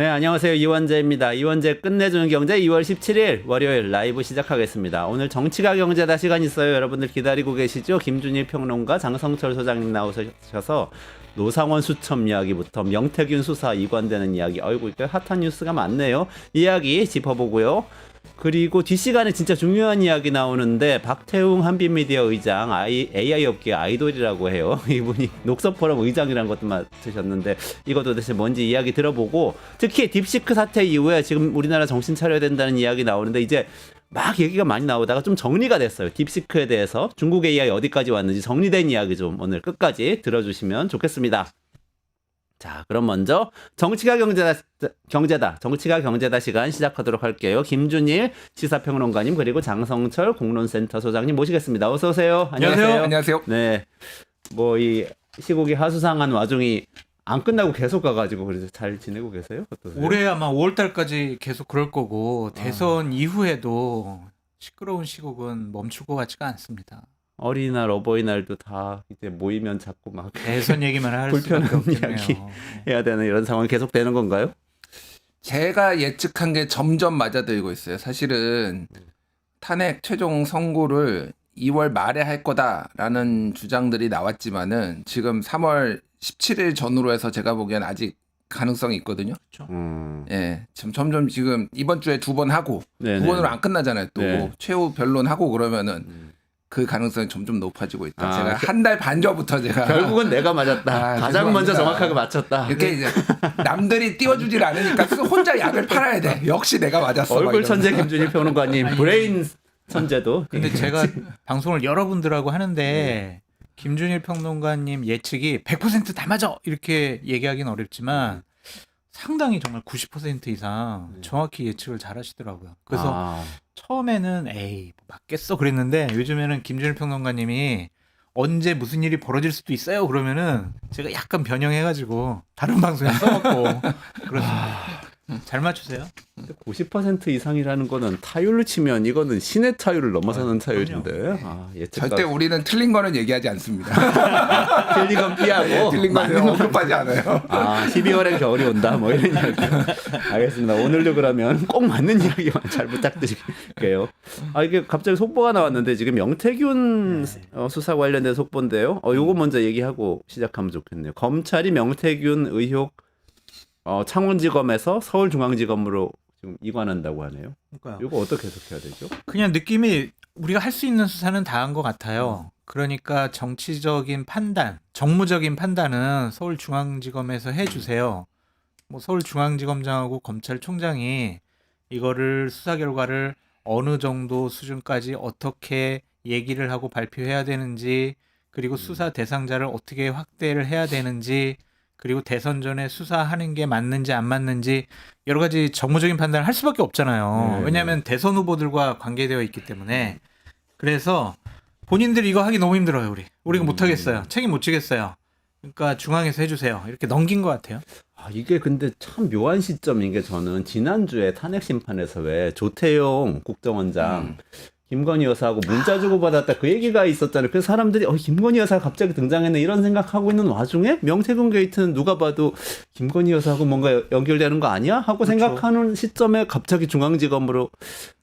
네, 안녕하세요. 이원재입니다. 이원재 끝내주는 경제 2월 17일 월요일 라이브 시작하겠습니다. 오늘 정치가 경제다 시간 있어요. 여러분들 기다리고 계시죠? 김준일 평론가 장성철 소장님 나오셔서 노상원 수첩 이야기부터 명태균 수사 이관되는 이야기, 아이고 이렇게 핫한 뉴스가 많네요. 이야기 짚어보고요. 그리고 뒷시간에 진짜 중요한 이야기 나오는데 박태웅 한빛미디어 의장 AI 업계 아이돌이라고 해요. 이분이 녹서포럼 의장이라는 것도 맡으셨는데 이거 도대체 뭔지 이야기 들어보고, 특히 딥시크 사태 이후에 지금 우리나라 정신 차려야 된다는 이야기 나오는데 이제 막 얘기가 많이 나오다가 좀 정리가 됐어요. 딥시크에 대해서 중국 AI 어디까지 왔는지 정리된 이야기 좀 오늘 끝까지 들어주시면 좋겠습니다. 자, 그럼 먼저 정치가 경제다 시간 시작하도록 할게요. 김준일 시사평론가님 그리고 장성철 공론센터 소장님 모시겠습니다. 어서 오세요. 안녕하세요. 안녕하세요. 네, 뭐 이 시국이 하수상한 와중이 안 끝나고 계속 가가지고 그래서 잘 지내고 계세요? 어떠세요? 올해 아마 5월달까지 계속 그럴 거고 대선 이후에도 시끄러운 시국은 멈출 것 같지가 않습니다. 어린이날, 어버이날도 다 이제 모이면 자꾸 막 대선 얘기만 할 수밖에 불편한 없겠네요. 이야기 해야 되는 이런 상황이 계속 되는 건가요? 제가 예측한 게 점점 맞아들고 있어요. 사실은 탄핵 최종 선고를 2월 말에 할 거다라는 주장들이 나왔지만은 지금 3월 17일 전후로 해서 제가 보기엔 아직 가능성이 있거든요. 그렇죠. 예, 점점 지금 이번 주에 2번 하고 네네. 2번으로 안 끝나잖아요. 또 네. 최후 변론하고 그러면은 그 가능성이 점점 높아지고 있다. 아, 제가 한 달 반 전부터 제가 결국은 내가 맞았다. 가장 죄송합니다. 먼저 정확하게 맞췄다. 이렇게 이제 남들이 띄워주질 않으니까 혼자 약을 팔아야 돼. 역시 내가 맞았어. 막 얼굴 이러면서. 천재 김준일 평론가님, 브레인 천재도. 근데 제가 방송을 여러분들하고 하는데 김준일 평론가님 예측이 100% 다 맞아 이렇게 얘기하기는 어렵지만 상당히 정말 90% 이상 정확히 예측을 잘 하시더라고요. 그래서 처음에는 에이 맞겠어 그랬는데 요즘에는 김준일 평론가님이 언제 무슨 일이 벌어질 수도 있어요 그러면은 제가 약간 변형해가지고 다른 방송에 써먹고 그렇습니다. 잘 맞추세요. 90% 이상이라는 거는 타율로 치면 이거는 신의 타율을 넘어서는 타율인데. 예측 절대 우리는 틀린 거는 얘기하지 않습니다. 틀린 건 피하고 틀린 거는 맞는 건 언급하지 않아요. 12월엔 겨울이 온다 뭐 이런 이야기. 알겠습니다. 오늘도 그러면 꼭 맞는 이야기만 잘 부탁드릴게요. 이게 갑자기 속보가 나왔는데 지금 명태균 수사 관련된 속보인데요. 요거 먼저 얘기하고 시작하면 좋겠네요. 검찰이 명태균 의혹 창원지검에서 서울중앙지검으로 지금 이관한다고 하네요. 그러니까요. 이거 어떻게 해석해야 되죠? 그냥 느낌이 우리가 할 수 있는 수사는 다 한 것 같아요. 그러니까 정치적인 판단, 정무적인 판단은 서울중앙지검에서 해주세요. 뭐 서울중앙지검장하고 검찰총장이 이거를 수사 결과를 어느 정도 수준까지 어떻게 얘기를 하고 발표해야 되는지, 그리고 수사 대상자를 어떻게 확대를 해야 되는지, 그리고 대선 전에 수사하는 게 맞는지 안 맞는지 여러 가지 정무적인 판단을 할 수밖에 없잖아요. 왜냐하면 대선 후보들과 관계되어 있기 때문에. 그래서 본인들이 이거 하기 너무 힘들어요. 우리가 못하겠어요. 책임 못 지겠어요. 그러니까 중앙에서 해주세요. 이렇게 넘긴 것 같아요. 이게 근데 참 묘한 시점인 게, 저는 지난주에 탄핵 심판에서 왜 조태용 국정원장 김건희 여사하고 문자 주고받았다 그 얘기가 있었잖아요. 그래서 사람들이 김건희 여사가 갑자기 등장했네 이런 생각하고 있는 와중에 명태균 게이트는 누가 봐도 김건희 여사하고 뭔가 연결되는 거 아니야? 하고 그렇죠. 생각하는 시점에 갑자기 중앙지검으로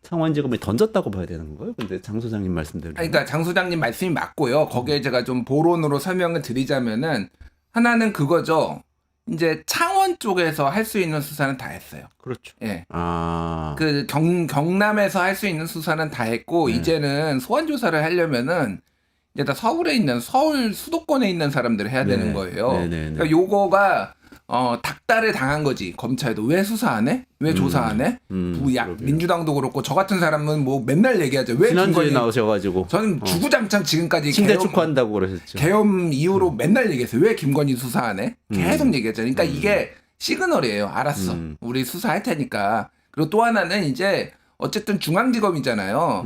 창원지검이 던졌다고 봐야 되는 거예요? 근데 장 소장님 말씀대로. 그러니까 장 소장님 말씀이 맞고요. 거기에 제가 좀 보론으로 설명을 드리자면은 하나는 그거죠. 이제 창원 쪽에서 할 수 있는 수사는 다 했어요. 그렇죠. 예. 그 경남에서 할 수 있는 수사는 다 했고 이제는 소환 조사를 하려면은 이제 다 서울에 있는 서울 수도권에 있는 사람들을 해야 되는 거예요. 그러니까 요거가 닥달을 당한 거지. 검찰도 왜 수사 안 해? 왜 조사 안 해? 민주당도 그렇고 저 같은 사람은 뭐 맨날 얘기하죠. 왜 지난주에 김건희 나오셔가지고 저는 주구장창 지금까지 침대 축구한다고 그러셨죠. 계엄 이후로 맨날 얘기했어요. 왜 김건희 수사 안 해? 계속 얘기했잖아요. 그러니까 이게 시그널이에요. 알았어. 우리 수사할 테니까. 그리고 또 하나는 이제 어쨌든 중앙지검이잖아요.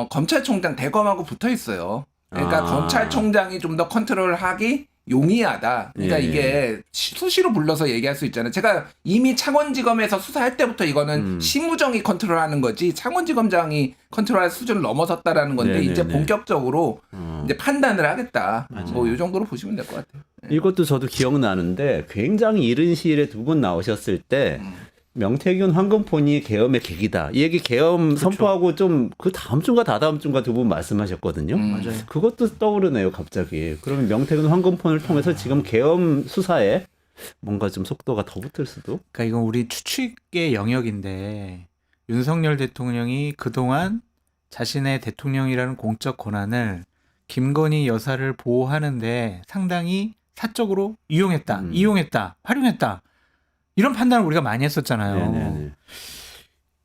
검찰총장 대검하고 붙어 있어요. 그러니까 검찰총장이 좀 더 컨트롤하기 용이하다. 그러니까 이게 수시로 불러서 얘기할 수 있잖아요. 제가 이미 창원지검에서 수사할 때부터 이거는 심우정이 컨트롤하는 거지 창원지검장이 컨트롤할 수준을 넘어섰다라는 건데 이제 본격적으로 이제 판단을 하겠다. 뭐 이 정도로 보시면 될 것 같아요. 이것도 저도 기억나는데 굉장히 이른 시일에 두 분 나오셨을 때 명태균 황금폰이 계엄의 계기다. 이 얘기 계엄 선포하고 좀 그 다음 주인가 다다음 주인가 두 분 말씀하셨거든요. 맞아요. 그것도 떠오르네요, 갑자기. 그러면 명태균 황금폰을 통해서 지금 계엄 수사에 뭔가 좀 속도가 더 붙을 수도? 그러니까 이건 우리 추측의 영역인데 윤석열 대통령이 그동안 자신의 대통령이라는 공적 권한을 김건희 여사를 보호하는데 상당히 사적으로 이용했다, 활용했다. 이런 판단을 우리가 많이 했었잖아요. 네네네.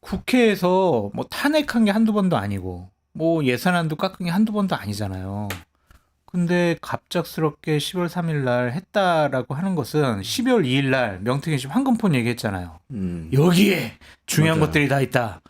국회에서 뭐 탄핵한 게 한두 번도 아니고 뭐 예산안도 깎은 게 한두 번도 아니잖아요. 근데 갑작스럽게 10월 3일 날 했다라고 하는 것은 12월 2일 날 명태균 씨 황금폰 얘기했잖아요. 여기에 중요한 맞아요. 것들이 다 있다.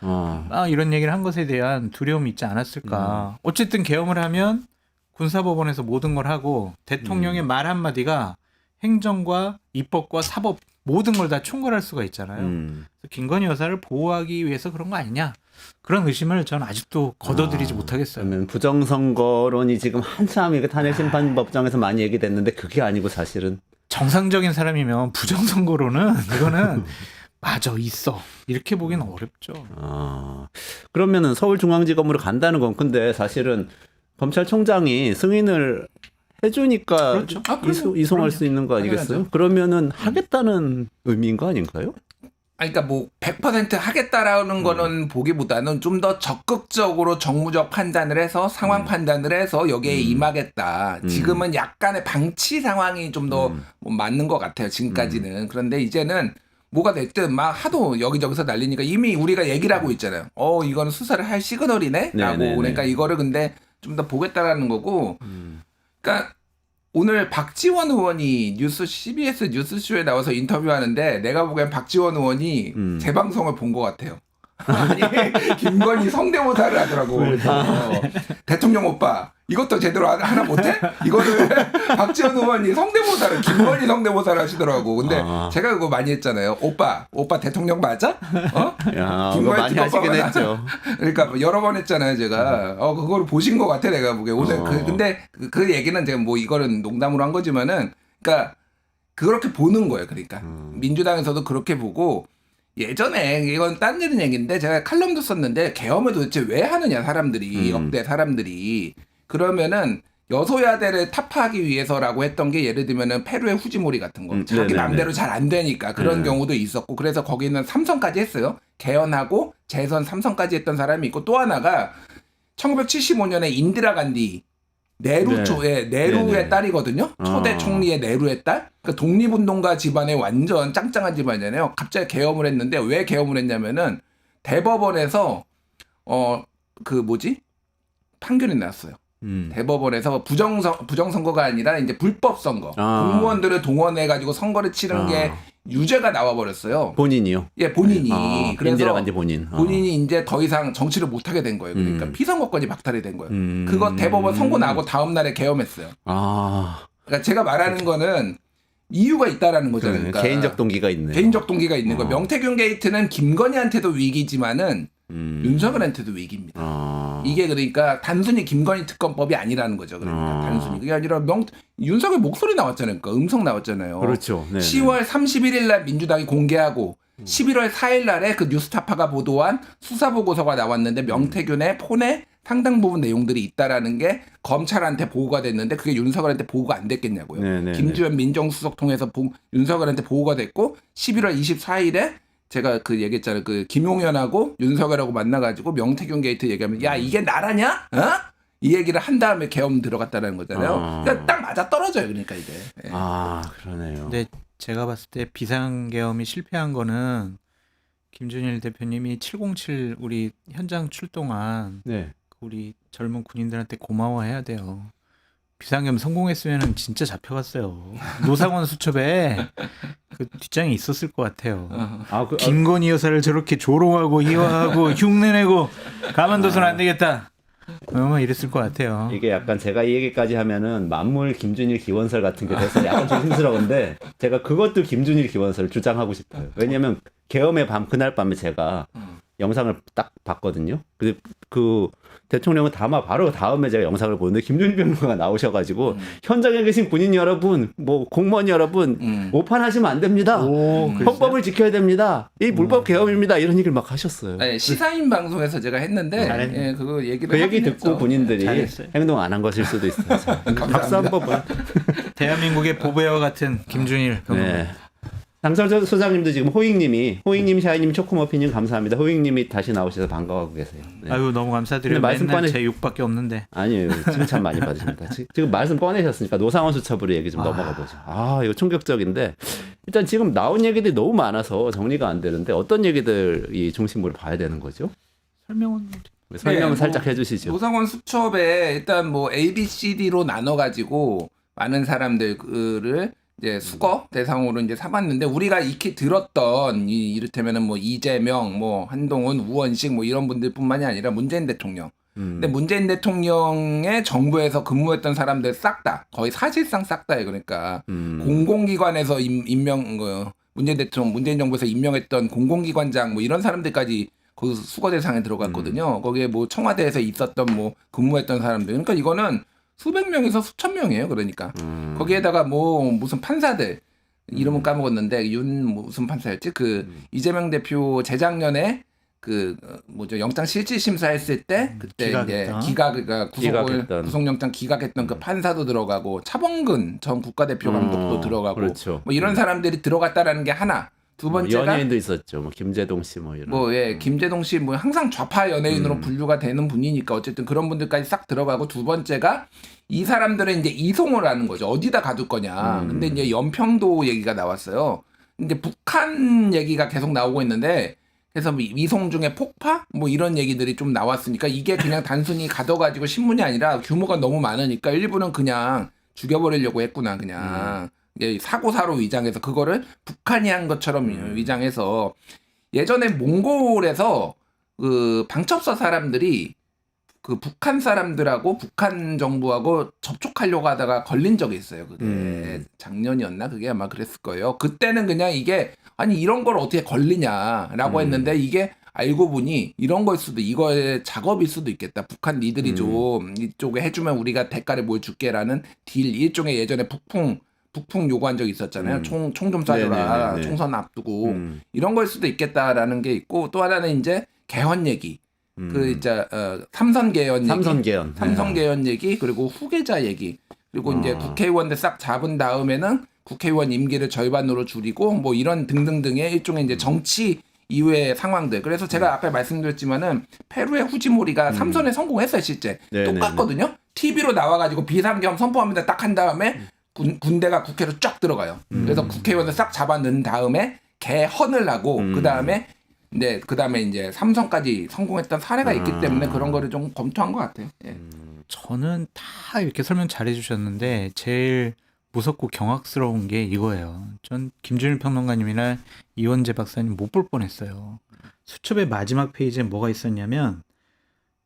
이런 얘기를 한 것에 대한 두려움이 있지 않았을까. 어쨌든 계엄을 하면 군사법원에서 모든 걸 하고 대통령의 말 한마디가 행정과 입법과 사법 모든 걸 다 총괄할 수가 있잖아요. 그래서 김건희 여사를 보호하기 위해서 그런 거 아니냐. 그런 의심을 저는 아직도 거둬들이지 못하겠어요. 그러면 부정선거론이 지금 한참 이게 탄핵심판법정에서 많이 얘기됐는데 그게 아니고 사실은 정상적인 사람이면 부정선거로는 이거는 맞아 있어 이렇게 보기는 어렵죠. 그러면은 서울중앙지검으로 간다는 건 근데 사실은 검찰총장이 승인을 해주니까 그렇죠. 이송할 수 있는 거 아니겠어요? 당연하죠. 그러면은 하겠다는 의미인 거 아닌가요? 그러니까 뭐 100% 하겠다라는 거는 보기보다는 좀 더 적극적으로 정무적 판단을 해서 상황 판단을 해서 여기에 임하겠다. 지금은 약간의 방치 상황이 좀 더 맞는 것 같아요. 지금까지는. 그런데 이제는 뭐가 됐든 막 하도 여기저기서 날리니까 이미 우리가 얘기를 하고 있잖아요. 이거는 수사를 할 시그널이네? 라고. 네네네. 그러니까 이거를 근데 좀 더 보겠다라는 거고. 그러니까 오늘 박지원 의원이 CBS 뉴스쇼에 나와서 인터뷰하는데 내가 보기엔 박지원 의원이 재방송을 본 것 같아요. 아니 김건희 성대모사를 하더라고. 대통령 오빠 이것도 제대로 하나 못해? 이거를 박지원 의원이 김건희 성대모사를 하시더라고. 근데 제가 그거 많이 했잖아요. 오빠 대통령 맞아? 야, 그거 많이 하시긴 했죠. 그러니까 여러 번 했잖아요, 제가. 그걸 보신 것 같아, 내가 보기에. 오늘 근데 그 얘기는 제가 뭐 이거는 농담으로 한 거지만은, 그러니까 그렇게 보는 거예요, 그러니까. 민주당에서도 그렇게 보고, 예전에 이건 딴 일은 얘기인데 제가 칼럼도 썼는데 계엄을 도대체 왜 하느냐 사람들이 역대 사람들이 그러면은 여소야대를 타파하기 위해서라고 했던 게 예를 들면은 페루의 후지모리 같은 거 자기 네네네. 맘대로 잘 안 되니까 그런 경우도 있었고 그래서 거기는 삼선까지 했어요. 개헌하고 재선 삼선까지 했던 사람이 있고 또 하나가 1975년에 인디라 간디 네루의 네네. 딸이거든요. 초대 총리의 네루의 딸. 그러니까 독립운동가 집안의 완전 짱짱한 집안이잖아요. 갑자기 계엄을 했는데 왜 계엄을 했냐면은 대법원에서 판결이 났어요. 대법원에서 부정선거가 아니라 이제 불법 선거. 공무원들을 동원해 가지고 선거를 치른 게 유죄가 나와 버렸어요. 본인이요? 예, 본인이. 그래서 인디라 간디 본인. 본인이 이제 더 이상 정치를 못 하게 된 거예요. 그러니까 피선거권이 박탈이 된 거예요. 그거 대법원 선고 나고 다음 날에 계엄했어요. 그러니까 제가 말하는 거는 이유가 있다라는 거잖아요. 그러니까 개인적 동기가 있네. 개인적 동기가 있는 거예요. 명태균 게이트는 김건희한테도 위기지만은 윤석열한테도 위기입니다. 이게 그러니까 단순히 김건희 특검법이 아니라는 거죠. 그러니까 단순히 그게 아니라 윤석열 목소리 나왔잖아요. 그러니까 음성 나왔잖아요. 그렇죠. 네네. 10월 31일 날 민주당이 공개하고 11월 4일 날에 그 뉴스타파가 보도한 수사 보고서가 나왔는데 명태균의 폰에 상당 부분 내용들이 있다라는 게 검찰한테 보고가 됐는데 그게 윤석열한테 보고가 안 됐겠냐고요. 네네네. 김주현 민정수석 통해서 윤석열한테 보고가 됐고 11월 24일에 제가 그 얘기했잖아요. 그 김용현하고 윤석열하고 만나가지고 명태균 게이트 얘기하면 야 이게 나라냐? 이 얘기를 한 다음에 계엄 들어갔다는 거잖아요. 그러니까 딱 맞아 떨어져요. 그러니까 이게. 예. 그러네요. 근데 제가 봤을 때 비상계엄이 실패한 거는 김준일 대표님이 707 우리 현장 출동한 네. 우리 젊은 군인들한테 고마워해야 돼요. 비상계엄 성공했으면 진짜 잡혀갔어요. 노상원 수첩에 그 뒷장에 있었을 것 같아요. 김건희 여사를 저렇게 조롱하고 희화하고 흉내내고 가만둬서는 안 되겠다. 아마 이랬을 것 같아요. 이게 약간 제가 이 얘기까지 하면은 만물 김준일 기원설 같은 게 돼서 약간 조심스러운데 제가 그것도 김준일 기원설 주장하고 싶어요. 왜냐면 계엄의 밤 그날 밤에 제가 영상을 딱 봤거든요. 그 대통령은 바로 다음에 제가 영상을 보는데 김준일 변호사가 나오셔가지고 현장에 계신 군인 여러분, 뭐 공무원 여러분 오판하시면 안 됩니다. 헌법을 지켜야 됩니다. 이 불법 계엄입니다. 이런 얘기를 막 하셨어요. 네, 시사인 방송에서 제가 했는데 잘했네. 예, 그거 얘기를 그 얘기 하긴 듣고 했죠. 군인들이 잘했어요. 행동 안 한 것일 수도 있어요. 박수 한번 보. 대한민국의 보배와 같은 김준일 네. 장철 소장님도 지금 호잉님, 샤이님, 초코머피님 감사합니다. 호잉님이 다시 나오셔서 반가워하고 계세요. 네. 아유 너무 감사드려요. 근데 말씀 맨날 꺼내- 제 욕밖에 없는데. 아니에요. 칭찬 많이 받으십니다. 지금 말씀 꺼내셨으니까 노상원 수첩으로 얘기 좀 넘어가 보죠. 이거 충격적인데 일단 지금 나온 얘기들이 너무 많아서 정리가 안 되는데 어떤 얘기들이 중심으로 봐야 되는 거죠? 설명은 설명을 뭐 살짝 해주시죠. 노상원 수첩에 일단 뭐 A, B, C, D로 나눠가지고 많은 사람들을 이제 수거 대상으로 이제 삼았는데 우리가 익히 들었던 이를테면은 뭐 이재명, 뭐 한동훈, 우원식 뭐 이런 분들뿐만이 아니라 문재인 대통령. 근데 문재인 대통령의 정부에서 근무했던 사람들 싹 다 거의 사실상 싹 다예요. 그러니까 공공기관에서 문재인 정부에서 임명했던 공공기관장 뭐 이런 사람들까지 그 수거 대상에 들어갔거든요. 거기에 뭐 청와대에서 있었던 뭐 근무했던 사람들. 그러니까 이거는 수백 명에서 수천 명이에요. 그러니까 거기에다가 뭐 무슨 판사들 이름은 까먹었는데 무슨 판사였지? 이재명 대표 재작년에 영장 실질 심사했을 때 그때 기각했다. 이제 기각했던. 구속영장 기각했던 그 판사도 들어가고 차범근 전 국가대표 감독도 들어가고 그렇죠. 뭐 이런 사람들이 들어갔다라는 게 하나. 두 번째가 연예인도 있었죠. 뭐 김재동 씨 뭐 이런. 김재동 씨 뭐 항상 좌파 연예인으로 분류가 되는 분이니까 어쨌든 그런 분들까지 싹 들어가고 두 번째가 이 사람들은 이제 이송을 하는 거죠. 어디다 가둘 거냐. 근데 이제 연평도 얘기가 나왔어요. 이제 북한 얘기가 계속 나오고 있는데 그래서 뭐 이송 중에 폭파 뭐 이런 얘기들이 좀 나왔으니까 이게 그냥 단순히 가둬가지고 신문이 아니라 규모가 너무 많으니까 일부는 그냥 죽여버리려고 했구나 그냥. 이게 사고사로 위장해서 그거를 북한이 한 것처럼 위장해서 예전에 몽골에서 그 방첩사 사람들이 그 북한 사람들하고 북한 정부하고 접촉하려고 하다가 걸린 적이 있어요. 그게 작년이었나? 그게 아마 그랬을 거예요. 그때는 그냥 이게 아니 이런 걸 어떻게 걸리냐라고 했는데 이게 알고 보니 이런 걸 수도 이거의 작업일 수도 있겠다. 북한 니들이 좀 이쪽에 해주면 우리가 대가를 뭘 줄게라는 딜 일종의 예전에 북풍 요구한 적이 있었잖아요. 총 좀 쏴줘라. 네네네네. 총선 앞두고 이런 걸 수도 있겠다라는 게 있고 또 하나는 이제 개헌 얘기. 삼선 개헌 얘기. 삼선 개헌 얘기 그리고 후계자 얘기. 그리고 이제 국회의원들 싹 잡은 다음에는 국회의원 임기를 절반으로 줄이고 뭐 이런 등등등의 일종의 이제 정치 이후의 상황들. 그래서 제가 아까 말씀드렸지만은 페루의 후지모리가 삼선에 성공했어요, 실제. 네네네. 똑같거든요. TV로 나와가지고 비상계엄 선포합니다. 딱 한 다음에 군대가 국회로 쫙 들어가요. 그래서 국회의원을 싹 잡아넣은 다음에 개헌을 하고 그다음에 이제 삼선까지 성공했던 사례가 있기 때문에 그런 거를 좀 검토한 것 같아요. 예. 저는 다 이렇게 설명 잘 해주셨는데 제일 무섭고 경악스러운 게 이거예요. 전 김준일 평론가님이나 이원재 박사님 못 볼 뻔했어요. 수첩의 마지막 페이지에 뭐가 있었냐면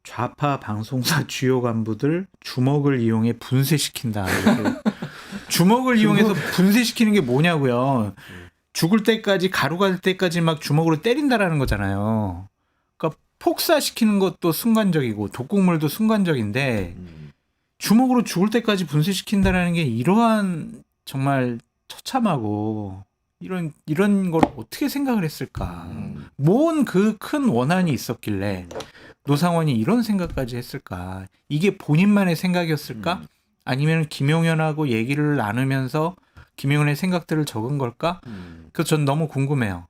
좌파 방송사 주요 간부들 주먹을 이용해 분쇄시킨다. 이렇게. 주먹을 이용해서 분쇄시키는 게 뭐냐고요. 죽을 때까지 가루가 될 때까지 막 주먹으로 때린다라는 거잖아요. 그러니까 폭사시키는 것도 순간적이고 독극물도 순간적인데 주먹으로 죽을 때까지 분쇄시킨다라는 게 이러한 정말 처참하고 이런 걸 어떻게 생각을 했을까? 뭔 그 큰 원한이 있었길래 노상원이 이런 생각까지 했을까? 이게 본인만의 생각이었을까? 아니면 김용현하고 얘기를 나누면서 김용현의 생각들을 적은 걸까? 그래서 전 너무 궁금해요.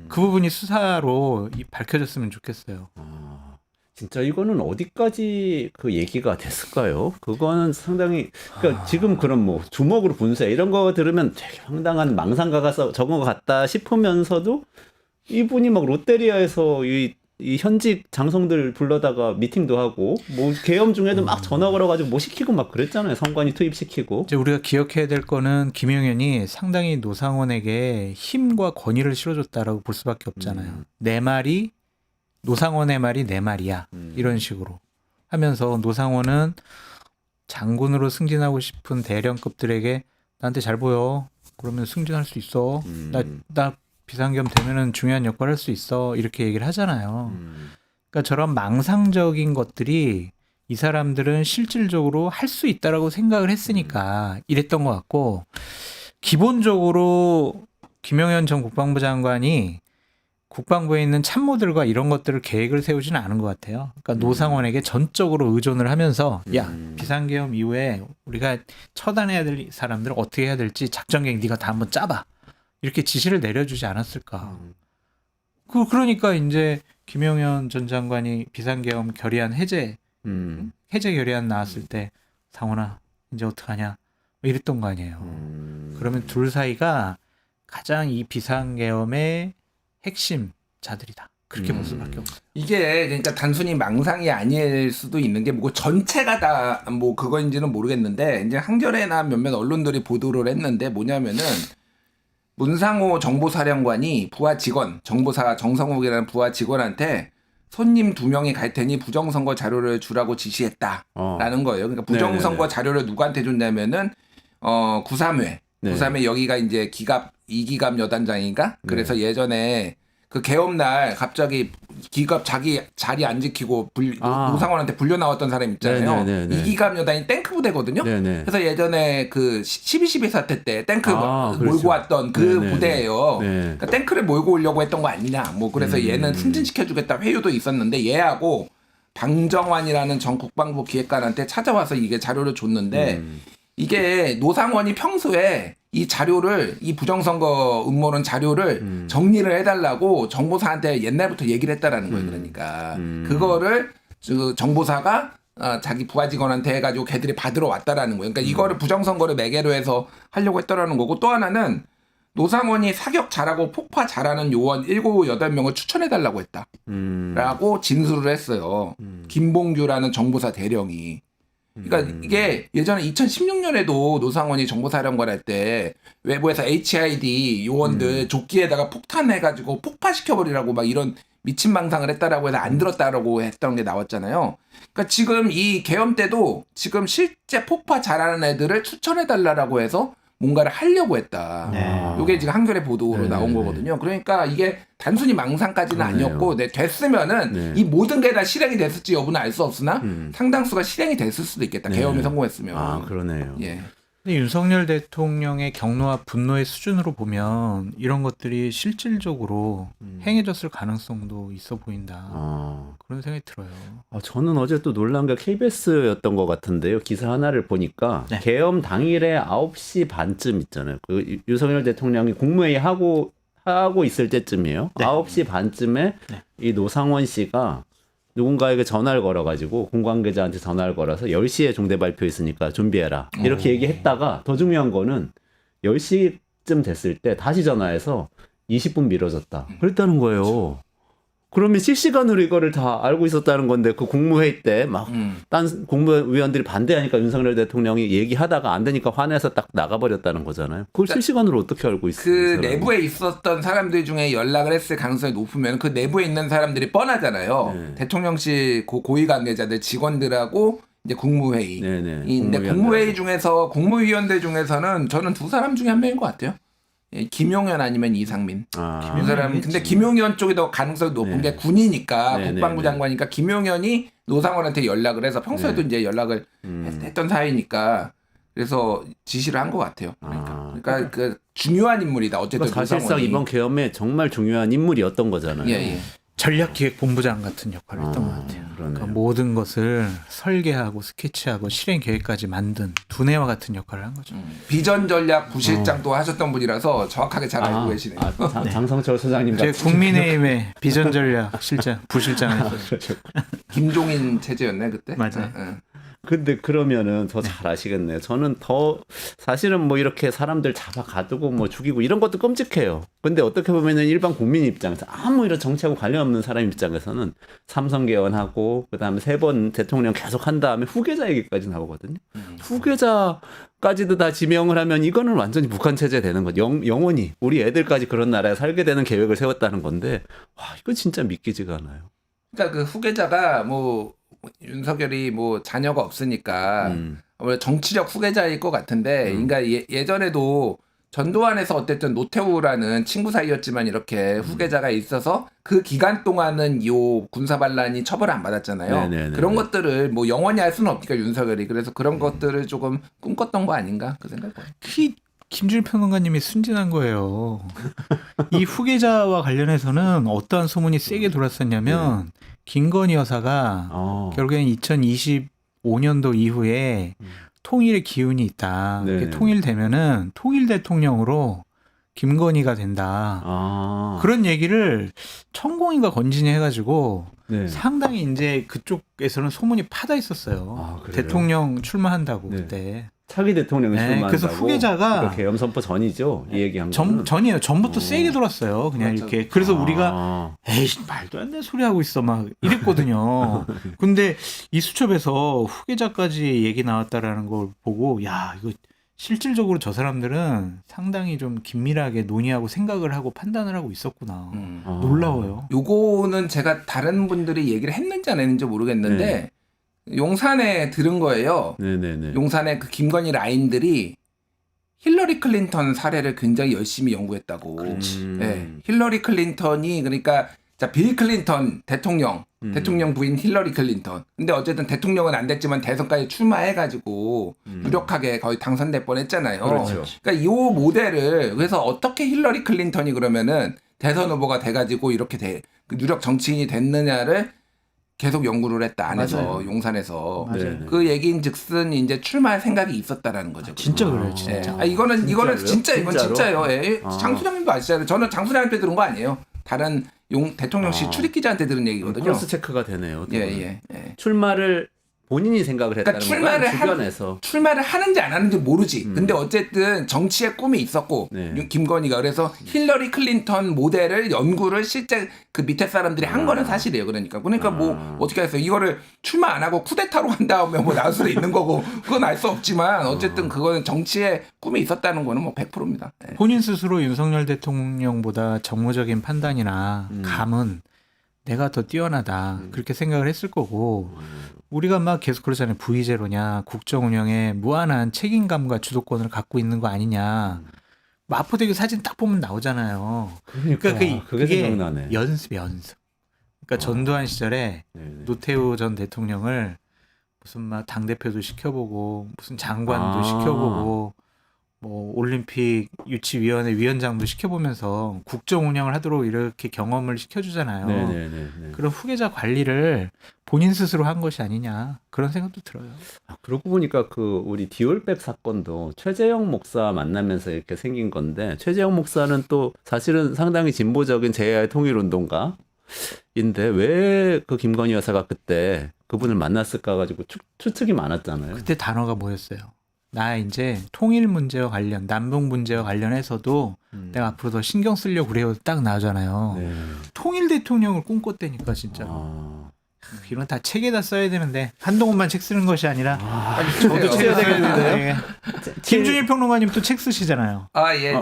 그 부분이 수사로 밝혀졌으면 좋겠어요. 진짜 이거는 어디까지 그 얘기가 됐을까요? 그거는 상당히 그러니까 지금 그런 뭐 주먹으로 분쇄 이런 거 들으면 되게 황당한 망상가가 적은 것 같다 싶으면서도 이분이 막 롯데리아에서 이 현직 장성들 불러다가 미팅도 하고 뭐 계엄 중에도 막 전화 걸어가지고 뭐 시키고 막 그랬잖아요. 선관위 투입시키고. 이제 우리가 기억해야 될 거는 김용현이 상당히 노상원에게 힘과 권위를 실어줬다라고 볼 수밖에 없잖아요. 내 말이 노상원의 말이 내 말이야. 이런 식으로 하면서 노상원은 장군으로 승진하고 싶은 대령급들에게 나한테 잘 보여. 그러면 승진할 수 있어. 나 비상계엄 되면은 중요한 역할을 할 수 있어 이렇게 얘기를 하잖아요. 그러니까 저런 망상적인 것들이 이 사람들은 실질적으로 할 수 있다라고 생각을 했으니까 이랬던 것 같고 기본적으로 김영현 전 국방부 장관이 국방부에 있는 참모들과 이런 것들을 계획을 세우지는 않은 것 같아요. 그러니까 노상원에게 전적으로 의존을 하면서 야 비상계엄 이후에 우리가 처단해야 될 사람들을 어떻게 해야 될지 작전 계획 네가 다 한번 짜봐 이렇게 지시를 내려주지 않았을까. 그러니까 이제 김영현 전 장관이 비상계엄 결의안 해제 결의안 나왔을 때 상원아 이제 어떡하냐 이랬던 거 아니에요. 그러면 둘 사이가 가장 이 비상계엄의 핵심 자들이다. 그렇게 볼 수밖에 없어. 이게 그러니까 단순히 망상이 아닐 수도 있는 게 뭐고 전체가 다 뭐 그거인지는 모르겠는데 이제 한겨레나 몇몇 언론들이 보도를 했는데 뭐냐면은 문상호 정보사령관이 부하 직원 정보사 정성욱이라는 부하 직원한테 손님 2명이 갈 테니 부정선거 자료를 주라고 지시했다라는 거예요. 그러니까 부정선거 자료를 누구한테 줬냐면은 93회 그3회 여기가 이제 기갑 2기갑 여단장인가? 그래서 예전에 그 계엄날 갑자기 기갑 자기 자리 안 지키고 노상원한테 불려 나왔던 사람 있잖아요. 2기갑 여단이 탱크 부대거든요. 그래서 예전에 그 12.12 사태 때 탱크 몰고 그렇죠. 왔던 그 부대예요. 그러니까 탱크를 몰고 오려고 했던 거 아니냐. 뭐 그래서 얘는 승진시켜주겠다 회유도 있었는데 얘하고 방정환이라는 전 국방부 기획관한테 찾아와서 이게 자료를 줬는데 이게 노상원이 평소에 이 자료를 이 부정선거 음모론 자료를 정리를 해달라고 정보사한테 옛날부터 얘기를 했다라는 거예요. 그러니까 그거를 정보사가 자기 부하 직원한테 해가지고 걔들이 받으러 왔다라는 거예요. 그러니까 이거를 부정선거를 매개로 해서 하려고 했다라는 거고 또 하나는 노상원이 사격 잘하고 폭파 잘하는 요원 7, 8명을 추천해달라고 했다. 라고 진술을 했어요. 김봉규라는 정보사 대령이. 그러니까 이게 예전에 2016년에도 노상원이 정보사령관 할 때 외부에서 HID 요원들 조끼에다가 폭탄해가지고 폭파시켜버리라고 막 이런 미친 망상을 했다라고 해서 안 들었다라고 했던 게 나왔잖아요. 그러니까 지금 이 계엄 때도 지금 실제 폭파 잘하는 애들을 추천해달라고 해서 뭔가를 하려고 했다. 이게 지금 한겨레 보도로 나온 거거든요. 그러니까 이게 단순히 망상까지는 아니었고 됐으면은 이 모든 게 다 실행이 됐을지 여부는 알 수 없으나 상당수가 실행이 됐을 수도 있겠다. 계엄이 성공했으면. 아, 그러네요. 예. 근데 윤석열 대통령의 경로와 분노의 수준으로 보면 이런 것들이 실질적으로 행해졌을 가능성도 있어 보인다. 그런 생각이 들어요. 저는 어제 또 놀란 게 KBS였던 것 같은데요. 기사 하나를 보니까 계엄 당일에 9시 반쯤 있잖아요. 그 윤석열 대통령이 국무회의 하고 있을 때쯤이에요. 9시 반쯤에 이 노상원 씨가 누군가에게 전화를 걸어가지고 공관계자한테 전화를 걸어서 10시에 종대 발표 있으니까 준비해라. 이렇게 얘기했다가 더 중요한 거는 10시쯤 됐을 때 다시 전화해서 20분 미뤄졌다. 그랬다는 거예요. 그러면 실시간으로 이거를 다 알고 있었다는 건데 그 국무회의 때 막 딴 국무위원들이 반대하니까 윤석열 대통령이 얘기하다가 안 되니까 화내서 딱 나가버렸다는 거잖아요. 그걸 실시간으로 어떻게 알고 있어요? 그 내부에 있었던 사람들 중에 연락을 했을 가능성이 높으면 그 내부에 있는 사람들이 뻔하잖아요. 대통령실 고위 관계자들 직원들하고 이제 국무회의. 근데 국무회의 중에서 국무위원들 중에서는 저는 두 사람 중에 한 명인 것 같아요. 김용현 아니면 이상민. 이 사람 근데 김용현 쪽이 더 가능성이 높은 게 군이니까 국방부 장관이니까 김용현이 노상원한테 연락을 해서 평소에도 이제 연락을 했던 사이니까 그래서 지시를 한 것 같아요. 그러니까 그 중요한 인물이다. 어쨌든 사실상 노상원이. 이번 계엄에 정말 중요한 인물이었던 거잖아요. 예. 전략기획본부장 같은 역할을 했던 것 같아요. 그러니까 모든 것을 설계하고 스케치하고 실행 계획까지 만든 두뇌와 같은 역할을 한 거죠. 비전 전략 부실장도 하셨던 분이라서 정확하게 잘 알고 계시네요. 장성철 소장님 제 같은. 국민의힘의 비전 전략 실장 부실장을 김종인 체제였네 그때. 맞아요. 근데 그러면은 더 잘 아시겠네요. 저는 더 사실은 뭐 이렇게 사람들 잡아 가두고 뭐 죽이고 이런 것도 끔찍해요. 근데 어떻게 보면은 일반 국민 입장에서 아무 이런 정치하고 관련 없는 사람 입장에서는 삼성 개헌하고 그다음에 3번 대통령 계속 한 다음에 후계자 얘기까지 나오거든요. 후계자까지도 다 지명을 하면 이거는 완전히 북한 체제 되는 거죠. 영원히 우리 애들까지 그런 나라에 살게 되는 계획을 세웠다는 건데 와 이거 진짜 믿기지가 않아요. 그러니까 그 후계자가 뭐 윤석열이 뭐 자녀가 없으니까 정치적 후계자일 것 같은데, 그러니까 예전에도 전두환에서 어쨌든 노태우라는 친구 사이였지만 이렇게 후계자가 있어서 그 기간 동안은 요 군사 반란이 처벌을 안 받았잖아요. 네네네. 그런 것들을 뭐 영원히 할 수는 없으니까 윤석열이 그래서 그런 것들을 조금 꿈꿨던 거 아닌가 그 생각을 해요. 김준일 평론가님이 순진한 거예요. 이 후계자와 관련해서는 어떠한 소문이 세게 돌았었냐면 김건희 여사가 결국엔 2025년도 이후에 통일의 기운이 있다. 네네. 통일되면은 통일 대통령으로 김건희가 된다. 그런 얘기를 천공인가 건진이 해가지고 네. 상당히 이제 그쪽에서는 소문이 파다 있었어요. 그래요? 대통령 출마한다고 네. 그때. 차기 대통령이 네, 출마한다고. 그래서 후계자가 그러니까 계엄 선포 전이죠. 이 얘기한 거는. 전이에요. 전부터 세게 돌았어요. 그냥 그렇죠. 이렇게. 그래서 우리가 에이 말도 안 되는 소리 하고 있어 막 이랬거든요. 근데 이 수첩에서 후계자까지 얘기 나왔다라는 걸 보고 야 이거 실질적으로 저 사람들은 상당히 좀 긴밀하게 논의하고 생각을 하고 판단을 하고 있었구나. 놀라워요. 요거는 제가 다른 분들이 얘기를 했는지 안 했는지 모르겠는데 네. 용산에 들은 거예요. 네네네. 용산의 그 김건희 라인들이 힐러리 클린턴 사례를 굉장히 열심히 연구했다고. 네, 힐러리 클린턴이 그러니까 자, 빌 클린턴 대통령 부인 힐러리 클린턴. 근데 어쨌든 대통령은 안 됐지만 대선까지 출마해가지고 유력하게 거의 당선될 뻔했잖아요. 그렇죠. 그러니까 이 모델을 그래서 어떻게 힐러리 클린턴이 그러면은 대선 후보가 돼가지고 이렇게 그 유력 정치인이 됐느냐를 계속 연구를 했다 안에서 맞아요. 용산에서 맞아요. 그 얘기인즉슨 이제 출마할 생각이 있었다라는 거죠. 진짜 그래요, 예. 진짜. 이거는 진짜로요? 진짜 이건 진짜로? 진짜요. 예. 아. 장수장님도 아시잖아요. 저는 장수장한테 들은 거 아니에요. 다른 대통령실 출입 기자한테 들은 얘기거든요. 크로스 체크가 되네요. 예. 출마를 본인이 생각을 했다는 그러니까 건가요? 출마를 주변에서. 출마를 하는지 안 하는지 모르지. 근데 어쨌든 정치의 꿈이 있었고 네. 김건희가 그래서 힐러리 클린턴 모델을 연구를 실제 그 밑에 사람들이 한 거는 사실이에요. 그러니까 뭐 어떻게 해서 이거를 출마 안 하고 쿠데타로 한 다음에 뭐 나올 수도 있는 거고 그건 알 수 없지만 어쨌든 그거는 정치의 꿈이 있었다는 거는 뭐 100%입니다. 예. 본인 스스로 윤석열 대통령보다 정무적인 판단이나 감은 내가 더 뛰어나다 그렇게 생각을 했을 거고 우리가 막 계속 그러잖아요. 부의제로냐 국정 운영에 무한한 책임감과 주도권을 갖고 있는 거 아니냐. 마포대교 사진 딱 보면 나오잖아요. 그러니까 그게 생각나네. 연습. 그러니까 전두환 시절에 네네. 노태우 전 대통령을 무슨 막 당대표도 시켜보고 무슨 장관도 아. 시켜보고 뭐 올림픽 유치위원회 위원장도 시켜보면서 국정 운영을 하도록 이렇게 경험을 시켜주잖아요. 네네네. 그런 후계자 관리를 본인 스스로 한 것이 아니냐 그런 생각도 들어요. 그러고 보니까 그 우리 디올백 사건도 최재형 목사 만나면서 이렇게 생긴 건데 최재형 목사는 또 사실은 상당히 진보적인 제2의 통일운동가인데 왜 그 김건희 여사가 그때 그분을 만났을까 가지고 추측이 많았잖아요. 그때 단어가 뭐였어요? 나 이제 통일 문제와 관련 남북 문제와 관련해서도 내가 앞으로 더 신경 쓰려고 그래요. 딱 나오잖아요. 네. 통일 대통령을 꿈꿨다니까 진짜. 이런 다 책에다 써야 되는데 한동훈만 책 쓰는 것이 아니라 저도 써야 되겠는데요? 네. 김준일 평론가님 또 책 쓰시잖아요.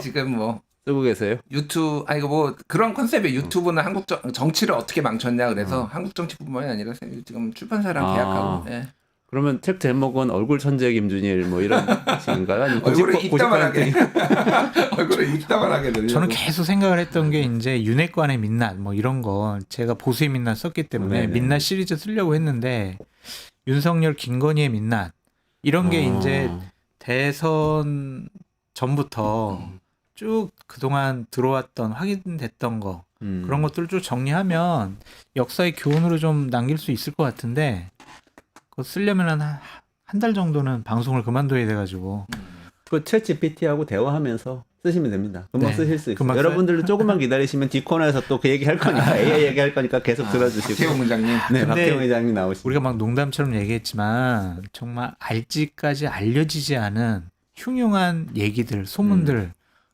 지금 뭐 쓰고 계세요? 유튜브 이거 뭐 그런 컨셉의 유튜브는 한국 정치를 어떻게 망쳤냐 그래서 한국 정치뿐만이 아니라 지금 출판사랑 계약하고 예. 그러면 책 제목은 얼굴 천재 김준일 뭐 이런 식인가요? 아니면 얼굴을 입다만하게 얼굴을 입다만하게 늘려. 저는 계속 생각을 했던 게 이제 윤핵관의 민낯 뭐 이런 거 제가 보수의 민낯 썼기 때문에 네네. 민낯 시리즈 쓰려고 했는데 윤석열 김건희의 민낯 이런 게 이제 대선 전부터 쭉 그동안 들어왔던 확인됐던 거 그런 것들을 쭉 정리하면 역사의 교훈으로 좀 남길 수 있을 것 같은데 그거 쓰려면 한 달 정도는 방송을 그만둬야 돼가지고 그 챗 GPT하고 대화하면서 쓰시면 됩니다. 금방 네. 쓰실 수 있어요. 금방 여러분들도 조금만 기다리시면 뒷코너에서 또 그 얘기 할 거니까 AI 얘기 할 거니까 계속 들어주시고. 박태용 문장님. 네, 근데 박태용 회장님 나오시고. 우리가 막 농담처럼 얘기했지만 정말 알지까지 알려지지 않은 흉흉한 얘기들, 소문들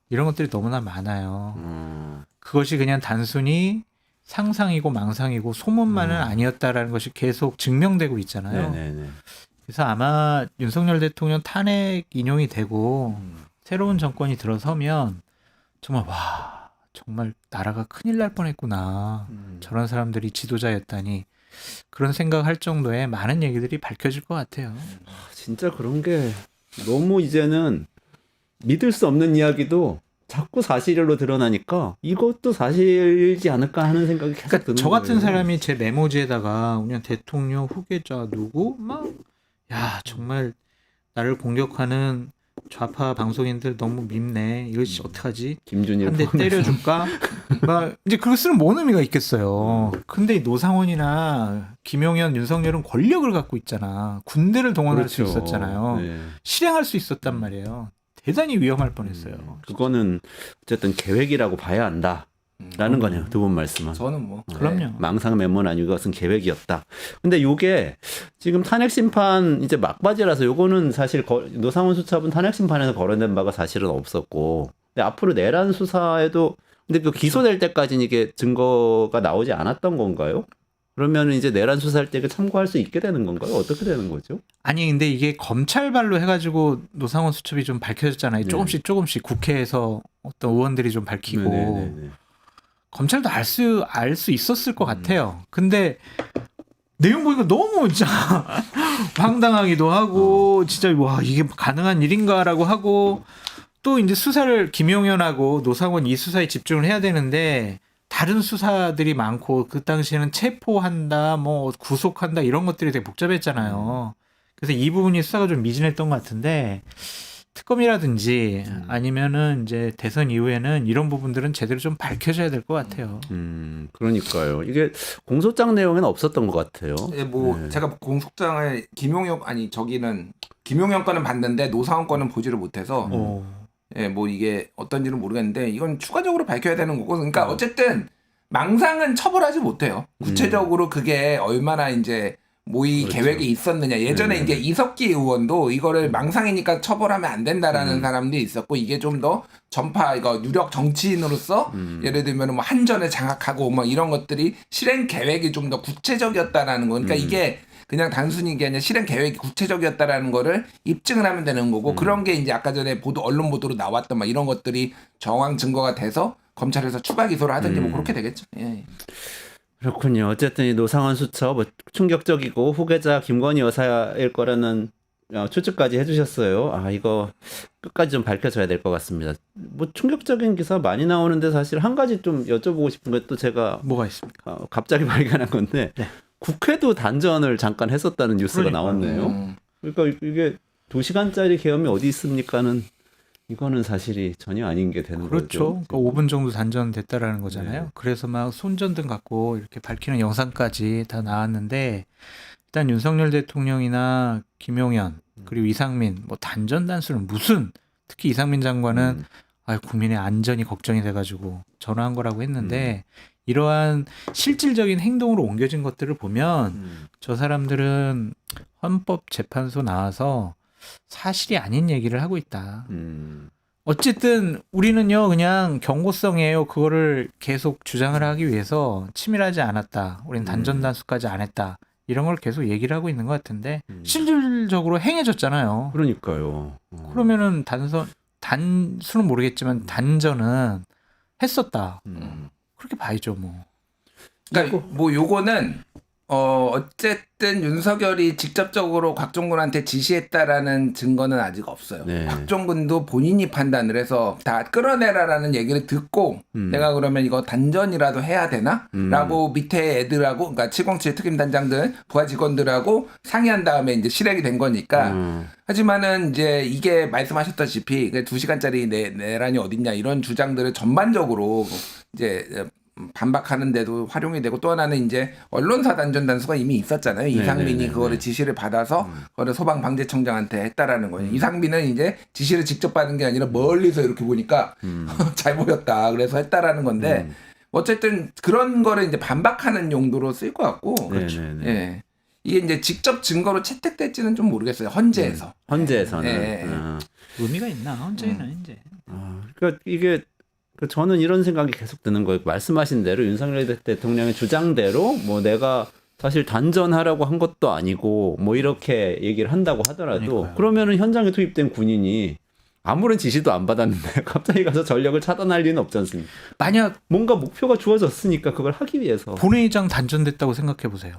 이런 것들이 너무나 많아요. 그것이 그냥 단순히 상상이고 망상이고 소문만은 아니었다라는 것이 계속 증명되고 있잖아요. 네네네. 그래서 아마 윤석열 대통령 탄핵 인용이 되고 새로운 정권이 들어서면 정말 와 정말 나라가 큰일 날 뻔했구나. 저런 사람들이 지도자였다니 그런 생각할 정도의 많은 얘기들이 밝혀질 것 같아요. 진짜 그런 게 너무 이제는 믿을 수 없는 이야기도 자꾸 사실로 드러나니까 이것도 사실이지 않을까 하는 생각이 계속 그러니까 드는 저 같은 거예요. 사람이 제 메모지에다가 그냥 대통령 후계자 누구 막 야 정말 나를 공격하는 좌파 방송인들 너무 밉네. 이거 어떡하지? 김준일 한 대 때려줄까? 막 이제 그거 쓰는 뭔 의미가 있겠어요. 근데 이 노상원이나 김용현, 윤석열은 권력을 갖고 있잖아. 군대를 동원할 수 그렇죠. 있었잖아요. 네. 실행할 수 있었단 말이에요. 대단히 위험할 뻔했어요. 그거는 어쨌든 계획이라고 봐야 한다라는 거네요. 두 분 말씀은. 저는 뭐 그럼요. 망상 메모는 아니고 이것은 계획이었다. 근데 요게 지금 탄핵 심판 이제 막바지라서 요거는 사실 노상원 수첩은 탄핵 심판에서 거론된 바가 사실은 없었고, 근데 앞으로 내란 수사에도 근데 그 기소될 때까지는 이게 증거가 나오지 않았던 건가요? 그러면 이제 내란 수사할 때 참고할 수 있게 되는 건가요? 어떻게 되는 거죠? 아니 근데 이게 검찰발로 해가지고 노상원 수첩이 좀 밝혀졌잖아요. 네. 조금씩 국회에서 어떤 의원들이 좀 밝히고 네네네네. 검찰도 알 수 있었을 것 같아요. 근데 내용 보니까 너무 진짜 황당하기도 하고 진짜 와 이게 가능한 일인가라고 하고 또 이제 수사를 김용현하고 노상원 이 수사에 집중을 해야 되는데 다른 수사들이 많고 그 당시에는 체포한다 뭐 구속한다 이런 것들이 되게 복잡했잖아요. 그래서 이 부분이 수사가 좀 미진했던 것 같은데 특검이라든지 아니면은 이제 대선 이후에는 이런 부분들은 제대로 좀 밝혀져야 될 것 같아요. 그러니까요. 이게 공소장 내용에는 없었던 것 같아요. 예, 뭐 네. 제가 공소장을 김용현 김용현 거는 봤는데 노상원 거는 보지를 못해서 예, 뭐 이게 어떤지는 모르겠는데 이건 추가적으로 밝혀야 되는 거고 그러니까 어쨌든 망상은 처벌하지 못해요. 구체적으로 그게 얼마나 이제 모의 그렇죠. 계획이 있었느냐. 예전에 네. 이제 이석기 의원도 이거를 망상이니까 처벌하면 안 된다라는 사람도 있었고 이게 좀 더 전파 이거 유력 정치인으로서 예를 들면 뭐 한전을 장악하고 뭐 이런 것들이 실행 계획이 좀 더 구체적이었다라는 거. 그러니까 이게 그냥 단순히 이게 아니라 실행 계획이 구체적이었다라는 거를 입증을 하면 되는 거고 그런 게 이제 아까 전에 언론 보도로 나왔던 막 이런 것들이 정황 증거가 돼서 검찰에서 추가 기소를 하든지 뭐 그렇게 되겠죠. 예. 그렇군요. 어쨌든 이 노상원 수첩 충격적이고 후계자 김건희 여사일 거라는 추측까지 해주셨어요. 아 이거 끝까지 좀 밝혀져야 될 것 같습니다. 뭐 충격적인 기사 많이 나오는데 사실 한 가지 좀 여쭤보고 싶은 게 또 제가 뭐가 있습니까? 갑자기 발견한 건데 네. 국회도 단전을 잠깐 했었다는 뉴스가 그러니까요. 나왔네요. 그러니까 이게 2시간짜리 계엄이 어디 있습니까는 이거는 사실이 전혀 아닌 게 되는 그렇죠. 거죠. 그러니까 5분 정도 단전됐다라는 거잖아요. 네. 그래서 막 손전등 갖고 이렇게 밝히는 영상까지 다 나왔는데 일단 윤석열 대통령이나 김용현 그리고 이상민 뭐 단전 단수는 무슨 특히 이상민 장관은 국민의 안전이 걱정이 돼가지고 전화한 거라고 했는데 이러한 실질적인 행동으로 옮겨진 것들을 보면 저 사람들은 헌법재판소 나와서 사실이 아닌 얘기를 하고 있다. 어쨌든 우리는요 그냥 경고성이에요. 그거를 계속 주장을 하기 위해서 치밀하지 않았다. 우리는 단전 단수까지 안 했다. 이런 걸 계속 얘기를 하고 있는 것 같은데 실질적으로 행해졌잖아요. 그러니까요. 그러면은 단수는 모르겠지만 단전은 했었다. 그렇게 봐야죠 뭐. 그러니까 뭐 요거는 어쨌든 윤석열이 직접적으로 곽종근한테 지시했다라는 증거는 아직 없어요. 네. 곽종근도 본인이 판단을 해서 다 끌어내라라는 얘기를 듣고 내가 그러면 이거 단전이라도 해야 되나? 라고 밑에 애들하고 그러니까 707 특임단장들 부하 직원들하고 상의한 다음에 이제 실행이 된 거니까 하지만은 이제 이게 말씀하셨다시피 2시간짜리 내란이 어딨냐 이런 주장들을 전반적으로 이제 반박하는데도 활용이 되고 또 하나는 이제 언론사 단전 단수가 이미 있었잖아요. 이상민이 그거를 지시를 받아서 그거를 소방방재청장한테 했다라는 거예요. 이상민은 이제 지시를 직접 받은 게 아니라 멀리서 이렇게 보니까 잘 보였다. 그래서 했다라는 건데 어쨌든 그런 거를 이제 반박하는 용도로 쓸 것 같고 그렇죠. 예. 이게 이제 직접 증거로 채택될지는 좀 모르겠어요. 헌재에서. 헌재에서는. 예. 의미가 있나? 언제나 이제. 그러니까 이게 저는 이런 생각이 계속 드는 거예요. 말씀하신 대로 윤석열 대통령의 주장대로 뭐 내가 사실 단전하라고 한 것도 아니고 뭐 이렇게 얘기를 한다고 하더라도 그러니까요. 그러면은 현장에 투입된 군인이 아무런 지시도 안 받았는데 갑자기 가서 전력을 차단할 리는 없지 않습니까? 만약 뭔가 목표가 주어졌으니까 그걸 하기 위해서. 본회의장 단전됐다고 생각해 보세요.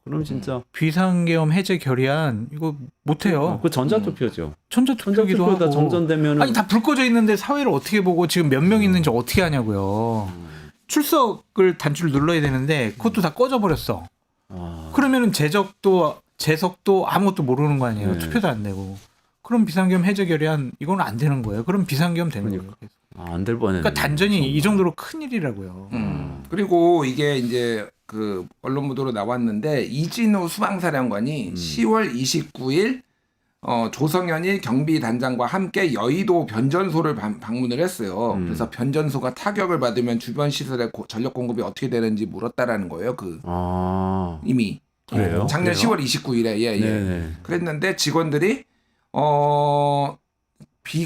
그럼 진짜 비상계엄 해제 결의안 이거 못해요. 그 전자투표죠. 전자투표기도 전자투표가 하고. 정전되면 아니 다 불 꺼져 있는데 사회를 어떻게 보고 지금 몇 명 있는지 어떻게 하냐고요. 출석을 단추를 눌러야 되는데 그것도 다 꺼져 버렸어. 그러면은 재석도 아무것도 모르는 거 아니에요. 네. 투표도 안 되고. 그럼 비상계엄 해제 결의안 이건 안 되는 거예요. 그럼 비상계엄 되는 거예요. 안 될 뻔했네. 그러니까 단전이 이 정도로 큰 일이라고요. 그리고 이게 이제 그 언론 보도로 나왔는데 이진우 수방사령관이 10월 29일 조성현이 경비단장과 함께 여의도 변전소를 방문을 했어요. 그래서 변전소가 타격을 받으면 주변 시설의 전력 공급이 어떻게 되는지 물었다라는 거예요. 이미 그래요? 작년 그래요? 10월 29일에 예. 네네. 그랬는데 직원들이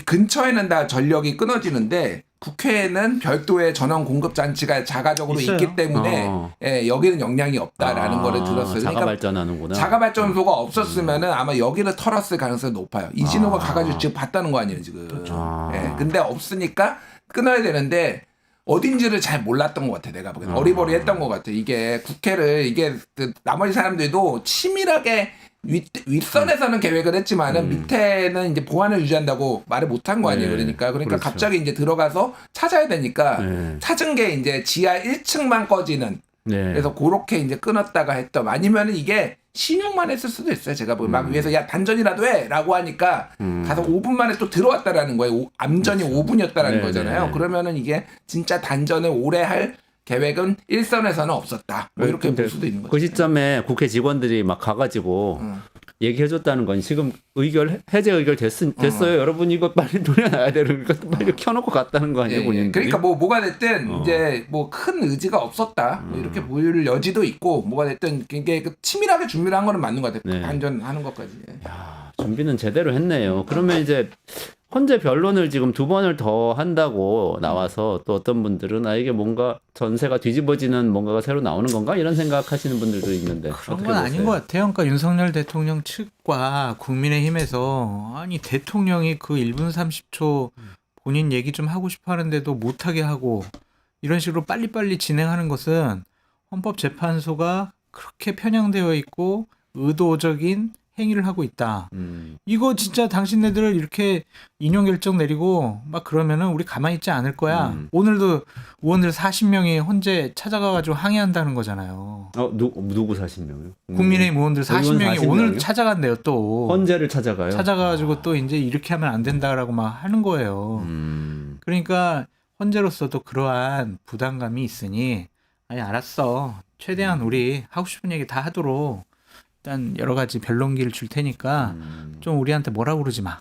근처에는 다 전력이 끊어지는데 국회에는 별도의 전원 공급 장치가 자가적으로 있어요. 있기 때문에 예, 여기는 영향이 없다라는 거를 들었어요. 자가 그러니까 발전하는구나. 자가 발전소가 없었으면은 아마 여기를 털었을 가능성이 높아요. 이진호가 가가지고 지금 봤다는 거 아니에요 지금. 예, 근데 없으니까 끊어야 되는데 어딘지를 잘 몰랐던 것 같아 내가 보기엔 어리버리했던 것 같아. 이게 국회를 이게 그 나머지 사람들도 치밀하게 윗선에서는 계획을 했지만은 밑에는 이제 보안을 유지한다고 말을 못한 거 아니에요. 네, 그러니까 그렇죠. 갑자기 이제 들어가서 찾아야 되니까 네. 찾은 게 이제 지하 1층만 꺼지는. 네. 그래서 그렇게 이제 끊었다가 했던 아니면은 이게 신용만 했을 수도 있어요. 제가 보면 막 위에서 야 단전이라도 해라고 하니까 가서 5분 만에 또 들어왔다라는 거예요. 암전이 5분이었다라는 네, 거잖아요. 네, 네. 그러면은 이게 진짜 단전을 오래 할 계획은 일선에서는 없었다. 뭐 이렇게 근데 볼 수도 있는 거죠. 그 시점에 국회 직원들이 막 가가지고 얘기해줬다는 건 지금 해제 의결 됐어요. 여러분 이거 빨리 돌려놔야 돼요. 그러니까 또 빨리 켜놓고 갔다는 거 아니에요, 예, 본인들이? 그러니까 뭐가 됐든 이제 뭐 큰 의지가 없었다. 뭐 이렇게 보일 여지도 있고 뭐가 됐든 이게 치밀하게 준비를 한 거는 맞는 것 같아요. 네. 반전하는 것까지. 예. 준비는 제대로 했네요. 그러면 이제 헌재 변론을 지금 2번을 더 한다고 나와서 또 어떤 분들은 이게 뭔가 전세가 뒤집어지는 뭔가가 새로 나오는 건가 이런 생각하시는 분들도 있는데 그런 어떻게 건 아닌 보세요? 것 같아요. 그러니까 윤석열 대통령 측과 국민의힘에서 아니 대통령이 그 1분 30초 본인 얘기 좀 하고 싶어 하는데도 못하게 하고 이런 식으로 빨리빨리 진행하는 것은 헌법재판소가 그렇게 편향되어 있고 의도적인 행위를 하고 있다. 이거 진짜 당신네들 이렇게 인용 결정 내리고 막 그러면은 우리 가만히 있지 않을 거야. 오늘도 의원들 40명이 헌재 찾아가가지고 항의한다는 거잖아요. 누구 40명이요? 국민의힘 의원들 40명이 40명이요? 오늘 찾아간대요 또. 헌재를 찾아가요? 찾아가가지고 또 이제 이렇게 하면 안 된다라고 막 하는 거예요. 그러니까 헌재로서도 그러한 부담감이 있으니 아니 알았어. 최대한 우리 하고 싶은 얘기 다 하도록 일단 여러 가지 변론기를 줄 테니까 좀 우리한테 뭐라 그러지 마.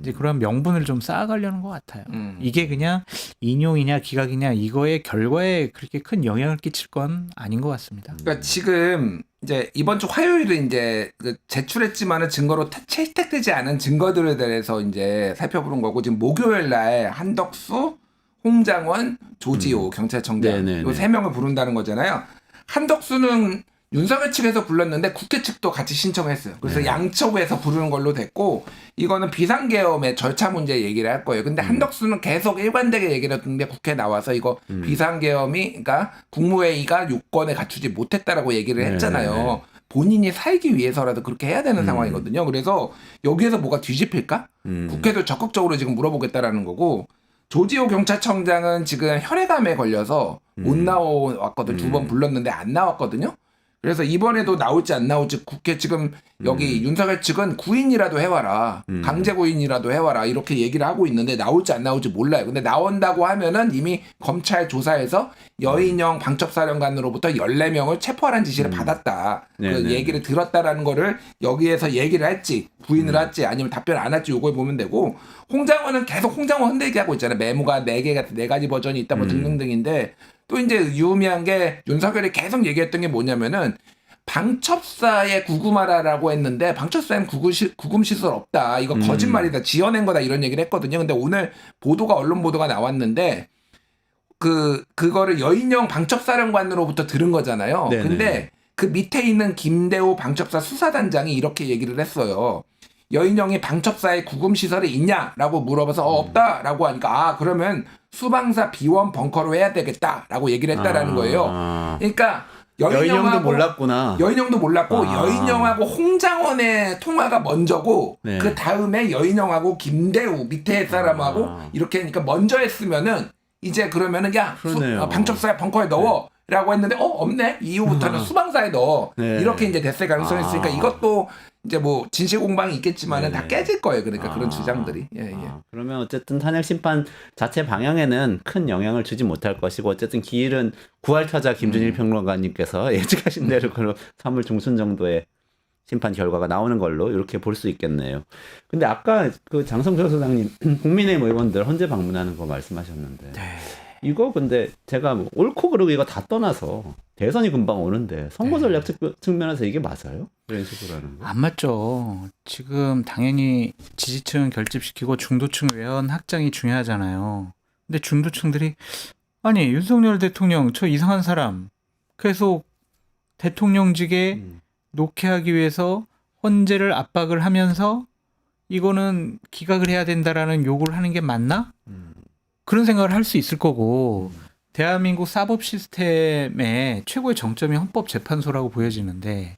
이제 그런 명분을 좀 쌓아가려는 것 같아요. 이게 그냥 인용이냐 기각이냐 이거의 결과에 그렇게 큰 영향을 끼칠 건 아닌 것 같습니다. 그러니까 지금 이제 이번 주 화요일에 이제 제출했지만은 증거로 채택되지 않은 증거들에 대해서 이제 살펴보는 거고 지금 목요일 날 한덕수, 홍장원, 조지호 경찰청장 네네네. 이 세 명을 부른다는 거잖아요. 한덕수는 윤석열 측에서 불렀는데 국회 측도 같이 신청했어요. 그래서 양측에서 부르는 걸로 됐고 이거는 비상계엄의 절차 문제 얘기를 할 거예요. 근데 한덕수는 계속 일관되게 얘기를 했는데 국회에 나와서 이거 비상계엄이 그러니까 국무회의가 요건에 갖추지 못했다라고 얘기를 했잖아요. 네네. 본인이 살기 위해서라도 그렇게 해야 되는 상황이거든요. 그래서 여기에서 뭐가 뒤집힐까? 국회도 적극적으로 지금 물어보겠다라는 거고 조지호 경찰청장은 지금 혈액암에 걸려서 못 나왔거든. 2번 불렀는데 안 나왔거든요. 그래서 이번에도 나올지 안 나올지 국회 지금 여기 윤석열 측은 구인이라도 해와라. 강제 구인이라도 해와라. 이렇게 얘기를 하고 있는데 나올지 안 나올지 몰라요. 근데 나온다고 하면은 이미 검찰 조사에서 여인영 방첩사령관으로부터 14명을 체포하라는 지시를 받았다. 그 네네. 얘기를 들었다라는 거를 여기에서 얘기를 할지 부인을 할지 아니면 답변 안 할지 요걸 보면 되고 홍장원은 계속 홍장원 흔들기 하고 있잖아요. 메모가 4가지 버전이 있다 뭐 등등등인데 또 이제 유의미한 게 윤석열이 계속 얘기했던 게 뭐냐면은 방첩사에 구금하라라고 했는데 방첩사에는 구금시설 없다. 이거 거짓말이다. 지어낸 거다. 이런 얘기를 했거든요. 근데 오늘 언론 보도가 나왔는데 그거를 여인영 방첩사령관으로부터 들은 거잖아요. 네네. 근데 그 밑에 있는 김대호 방첩사 수사단장이 이렇게 얘기를 했어요. 여인영이 방첩사에 구금 시설이 있냐라고 물어봐서 없다라고 하니까 그러면 수방사 비원 벙커로 해야 되겠다라고 얘기를 했다라는 거예요. 그러니까 여인형도 몰랐구나. 여인형도 몰랐고 여인형하고 홍장원의 통화가 먼저고 네. 그 다음에 여인형하고 김대우 밑에 사람하고 이렇게 하니까 먼저 했으면은 이제 그러면은 야 방첩사에 벙커에 넣어라고 했는데 없네 이후부터는 수방사에 넣어 네. 이렇게 이제 됐을 가능성이 있으니까 이것도 이제 뭐 진실 공방이 있겠지만은 다 깨질 거예요. 그러니까 그런 주장들이. 예. 그러면 어쨌든 탄핵 심판 자체 방향에는 큰 영향을 주지 못할 것이고 어쨌든 기일은 구할타자 김준일 평론가님께서 예측하신 대로 그런 3월 중순 정도의 심판 결과가 나오는 걸로 이렇게 볼 수 있겠네요. 근데 아까 그 장성철 소장님 국민의힘 의원들 헌재 방문하는 거 말씀하셨는데 이거 근데 제가 뭐 옳고 그르고 이거 다 떠나서 대선이 금방 오는데 선거 전략 측면에서 이게 맞아요? 이런 식으로 하는 거? 안 맞죠. 지금 당연히 지지층 결집시키고 중도층 외연 확장이 중요하잖아요. 근데 중도층들이 아니 윤석열 대통령 저 이상한 사람 계속 대통령직에 놓게 하기 위해서 헌재를 압박을 하면서 이거는 기각을 해야 된다라는 요구를 하는 게 맞나? 그런 생각을 할 수 있을 거고 대한민국 사법 시스템의 최고의 정점이 헌법재판소라고 보여지는데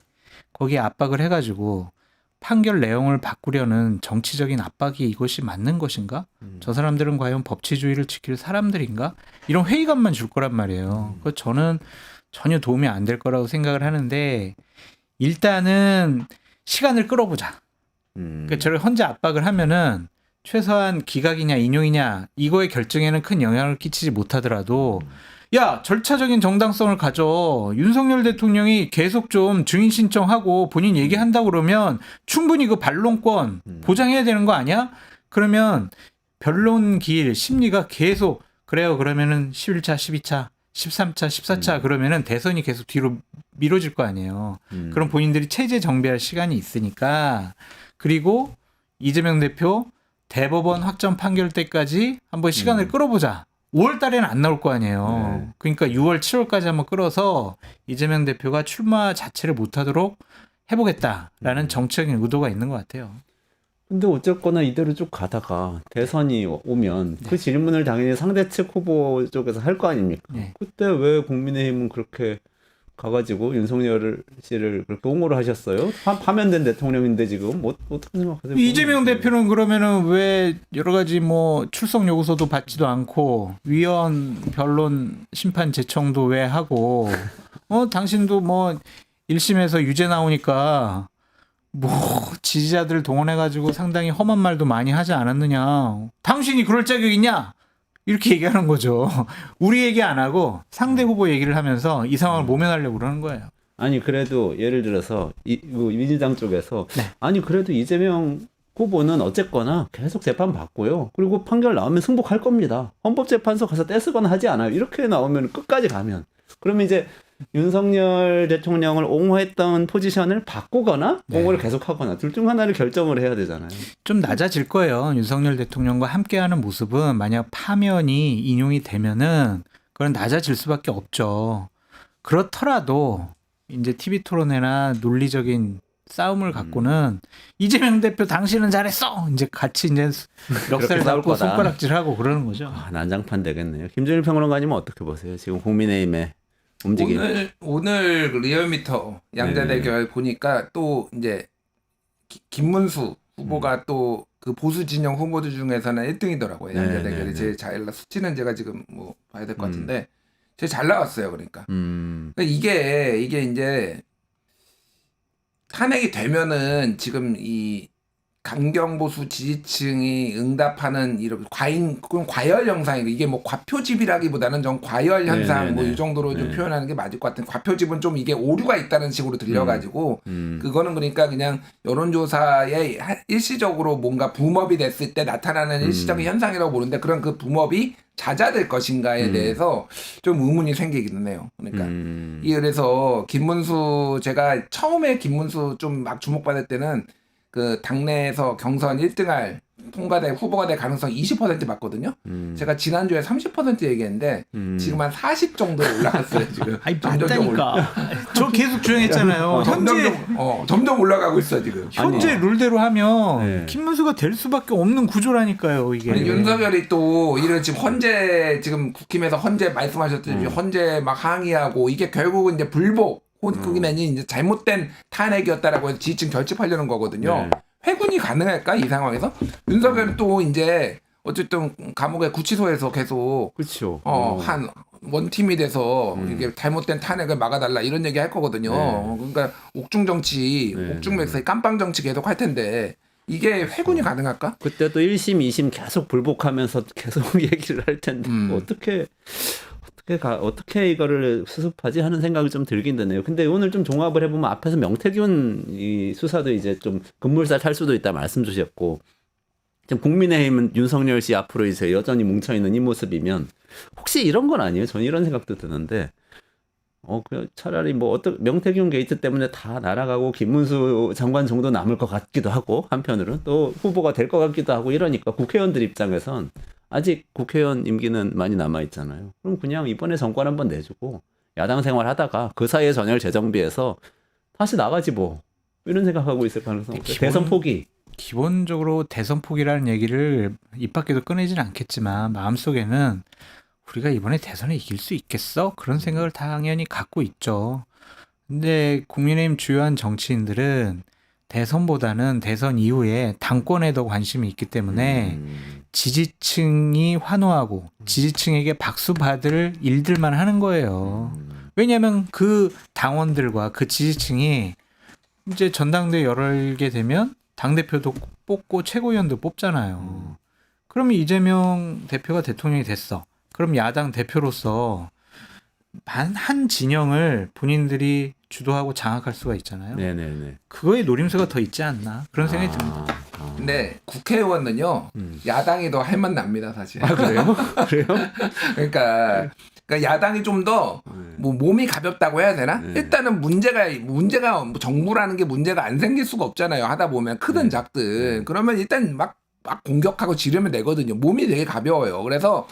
거기에 압박을 해가지고 판결 내용을 바꾸려는 정치적인 압박이 이것이 맞는 것인가? 저 사람들은 과연 법치주의를 지킬 사람들인가? 이런 회의감만 줄 거란 말이에요. 그래서 저는 전혀 도움이 안 될 거라고 생각을 하는데 일단은 시간을 끌어보자. 그러니까 저를 헌재 압박을 하면은 최소한 기각이냐 인용이냐 이거의 결정에는 큰 영향을 끼치지 못하더라도 야 절차적인 정당성을 가져 윤석열 대통령이 계속 좀 증인 신청하고 본인 얘기한다고 그러면 충분히 그 반론권 보장해야 되는 거 아니야? 그러면 변론 기일 심리가 계속 그래요 그러면은 11차 12차 13차 14차 그러면은 대선이 계속 뒤로 미뤄질 거 아니에요. 그럼 본인들이 체제 정비할 시간이 있으니까 그리고 이재명 대표 대법원 확정 판결 때까지 한번 시간을 끌어보자. 5월 달에는 안 나올 거 아니에요. 그러니까 6월, 7월까지 한번 끌어서 이재명 대표가 출마 자체를 못하도록 해보겠다라는 정치적인 의도가 있는 것 같아요. 근데 어쨌거나 이대로 쭉 가다가 대선이 오면 그 질문을 당연히 상대 측 후보 쪽에서 할 거 아닙니까? 그때 왜 국민의힘은 그렇게 가가지고 윤석열 씨를 그렇게 옹호를 하셨어요? 파면된 대통령인데 지금 어떻게 생각하세요? 이재명 대표는 그러면은 왜 여러 가지 뭐 출석 요구서도 받지도 않고 위헌 변론 심판 제청도 왜 하고 당신도 뭐 1심에서 유죄 나오니까 뭐 지지자들 동원해가지고 상당히 험한 말도 많이 하지 않았느냐? 당신이 그럴 자격 있냐? 이렇게 얘기하는 거죠. 우리 얘기 안 하고 상대 후보 얘기를 하면서 이 상황을 모면하려고 그러는 거예요. 아니 그래도 예를 들어서 민주당 쪽에서 아니 그래도 이재명 후보는 어쨌거나 계속 재판 받고요. 그리고 판결 나오면 승복할 겁니다. 헌법재판소 가서 떼쓰거나 하지 않아요. 이렇게 나오면 끝까지 가면 그러면 이제 윤석열 대통령을 옹호했던 포지션을 바꾸거나 옹호를 계속하거나 둘 중 하나를 결정을 해야 되잖아요. 좀 낮아질 거예요. 윤석열 대통령과 함께하는 모습은 만약 파면이 인용이 되면은 그건 낮아질 수밖에 없죠. 그렇더라도 이제 TV 토론회나 논리적인 싸움을 갖고는 이재명 대표 당신은 잘했어. 이제 같이 이제 멱살 잡고 손가락질하고 그러는 거죠. 난장판 되겠네요. 김준일 평론가님은 어떻게 보세요? 지금 국민의힘의 움직임. 오늘 리얼미터 양자 대결 보니까 또 이제 김문수 후보가 또 그 보수 진영 후보들 중에서는 1등이더라고요. 양자 대결이 제일 잘 수치는 제가 지금 뭐 봐야 될 것 같은데 제일 잘 나왔어요. 그러니까 이게 이제 탄핵이 되면은 지금 이 강경보수 지지층이 응답하는 이런 과열 현상이고 이게 뭐 과표집이라기보다는 좀 과열 현상 뭐 이 정도로 좀 표현하는 게 맞을 것 같은 과표집은 좀 이게 오류가 있다는 식으로 들려가지고 그거는 그러니까 그냥 여론조사에 일시적으로 뭔가 붐업이 됐을 때 나타나는 일시적인 현상이라고 보는데 그런 그 붐업이 잦아들 것인가에 대해서 좀 의문이 생기기는 해요. 그러니까 그래서 김문수 제가 처음에 김문수 좀 막 주목받을 때는 그 당내에서 경선 1등할 후보가 될 가능성 20% 봤거든요. 제가 지난주에 30% 얘기했는데 지금 한 40 정도 올라갔어요. 지금. 아니 점점 맞다니까. 저 계속 주장했잖아요. 점점 올라가고 있어 지금. 현재 룰대로 하면 네. 김문수가 될 수밖에 없는 구조라니까요. 이게. 아니, 윤석열이 또 이런 지금 헌재 지금 국힘에서 헌재 말씀하셨듯이 헌재 막 항의하고 이게 결국은 이제 불복 혹은이 이제 잘못된 탄핵이었다라고 해서 지지층 결집하려는 거거든요. 네. 회군이 가능할까 이 상황에서? 윤석열은 또 이제 어쨌든 감옥에 구치소에서 계속 그렇죠. 한 원팀이 돼서 이게 잘못된 탄핵을 막아달라 이런 얘기 할 거거든요. 네. 그러니까 옥중 정치, 네. 옥중 맥스 깜빵 정치 계속 할 텐데 이게 회군이 가능할까? 그때도 1심, 2심 계속 불복하면서 계속 얘기를 할 텐데 어떻게 이거를 수습하지 하는 생각이 좀 들긴 드네요. 근데 오늘 좀 종합을 해보면 앞에서 명태균 이 수사도 이제 좀 급물살 탈 수도 있다 말씀 주셨고 지금 국민의힘은 윤석열 씨 앞으로 이제 여전히 뭉쳐있는 이 모습이면 혹시 이런 건 아니에요? 저는 이런 생각도 드는데 그 차라리 뭐 명태균 게이트 때문에 다 날아가고 김문수 장관 정도 남을 것 같기도 하고 한편으로는 또 후보가 될 것 같기도 하고 이러니까 국회의원들 입장에선 아직 국회의원 임기는 많이 남아있잖아요. 그럼 그냥 이번에 정권 한번 내주고 야당 생활하다가 그 사이에 전열 재정비해서 다시 나가지 뭐 이런 생각하고 있을 가능성 없어요. 대선 포기. 기본적으로 대선 포기라는 얘기를 입 밖에도 꺼내진 않겠지만 마음속에는 우리가 이번에 대선에 이길 수 있겠어? 그런 생각을 당연히 갖고 있죠. 근데 국민의힘 주요한 정치인들은 대선보다는 대선 이후에 당권에 더 관심이 있기 때문에 지지층이 환호하고 지지층에게 박수 받을 일들만 하는 거예요. 왜냐하면 그 당원들과 그 지지층이 이제 전당대회 열게 되면 당대표도 뽑고 최고위원도 뽑잖아요. 그러면 이재명 대표가 대통령이 됐어. 그럼 야당 대표로서 한 진영을 본인들이 주도하고 장악할 수가 있잖아요. 네네네. 그거에 노림수가 더 있지 않나 그런 생각이 듭니다. 근데 국회의원은요 야당이 더 할만 납니다 사실. 아 그래요? 그래요? 그러니까 야당이 좀 더 뭐 몸이 가볍다고 해야 되나? 일단은 문제가 뭐 정부라는 게 문제가 안 생길 수가 없잖아요. 하다 보면 크든 작든 그러면 일단 막 공격하고 지르면 되거든요. 몸이 되게 가벼워요. 그래서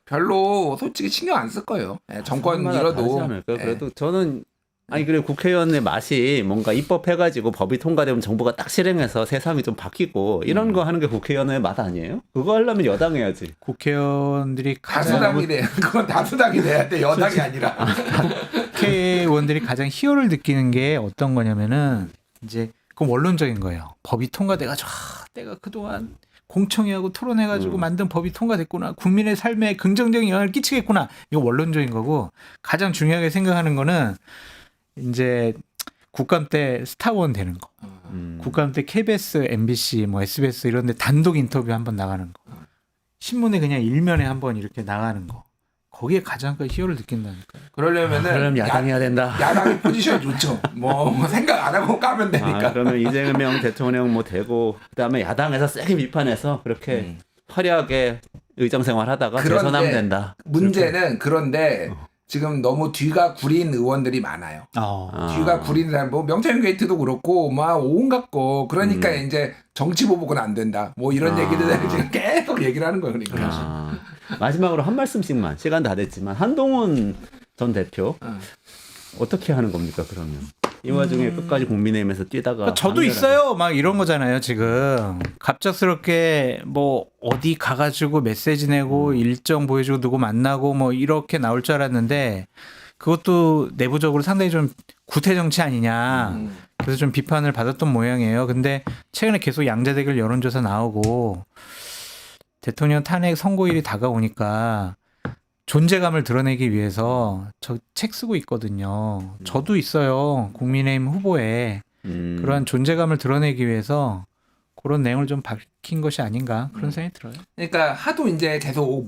별로 솔직히 신경 안 쓸 거예요. 정권 잃어도. 그래도 저는 아니 그래 국회의원의 맛이 뭔가 입법해가지고 법이 통과되면 정부가 딱 실행해서 세상이 좀 바뀌고 이런 거 하는 게 국회의원의 맛 아니에요? 그거 하려면 여당 해야지. 국회의원들이 다수당이 돼. 그건 다수당이 돼야 돼. 여당이 아니라. 국회의원들이 가장 희열을 느끼는 게 어떤 거냐면은 이제 그건 원론적인 거예요. 법이 통과돼가지고 내가 그동안 공청회하고 토론해가지고 만든 법이 통과됐구나. 국민의 삶에 긍정적인 영향을 끼치겠구나. 이거 원론적인 거고 가장 중요하게 생각하는 거는 이제 국감 때 스타원 되는 거. 국감 때 KBS, MBC, 뭐 SBS 이런 데 단독 인터뷰 한번 나가는 거. 신문에 그냥 일면에 한번 이렇게 나가는 거. 거기에 가장 큰 희열을 느낀다니까요. 그러려면은 야당 해야 된다. 야당의 포지션이 좋죠. 뭐 생각 안 하고 까면 되니까. 그러면 이재명 대통령 뭐 되고 그다음에 야당에서 세게 비판해서 그렇게 화려하게 의정 생활하다가 대선하면 된다. 문제는 그런데 지금 너무 뒤가 구린 의원들이 많아요. 뒤가 구린 사람, 뭐 명태균 게이트도 그렇고 막 온갖 거. 그러니까 이제 정치 보복은 안 된다. 뭐 이런 얘기들 지금 계속 얘기를 하는 거예요. 그러니까. 마지막으로 한 말씀씩만 시간 다 됐지만 한동훈 전 대표 어떻게 하는 겁니까 그러면? 이 와중에 끝까지 국민의힘에서 뛰다가 저도 있어요. 막 이런 거잖아요. 지금 갑작스럽게 뭐 어디 가가지고 메시지 내고 일정 보여주고 누구 만나고 뭐 이렇게 나올 줄 알았는데 그것도 내부적으로 상당히 좀 구태 정치 아니냐. 그래서 좀 비판을 받았던 모양이에요. 근데 최근에 계속 양자대결 여론조사 나오고 대통령 탄핵 선고일이 다가오니까 존재감을 드러내기 위해서 저 책 쓰고 있거든요. 저도 있어요. 국민의힘 후보에 그러한 존재감을 드러내기 위해서 그런 내용을 좀 밝힌 것이 아닌가 그런 생각이 들어요. 그러니까 하도 이제 계속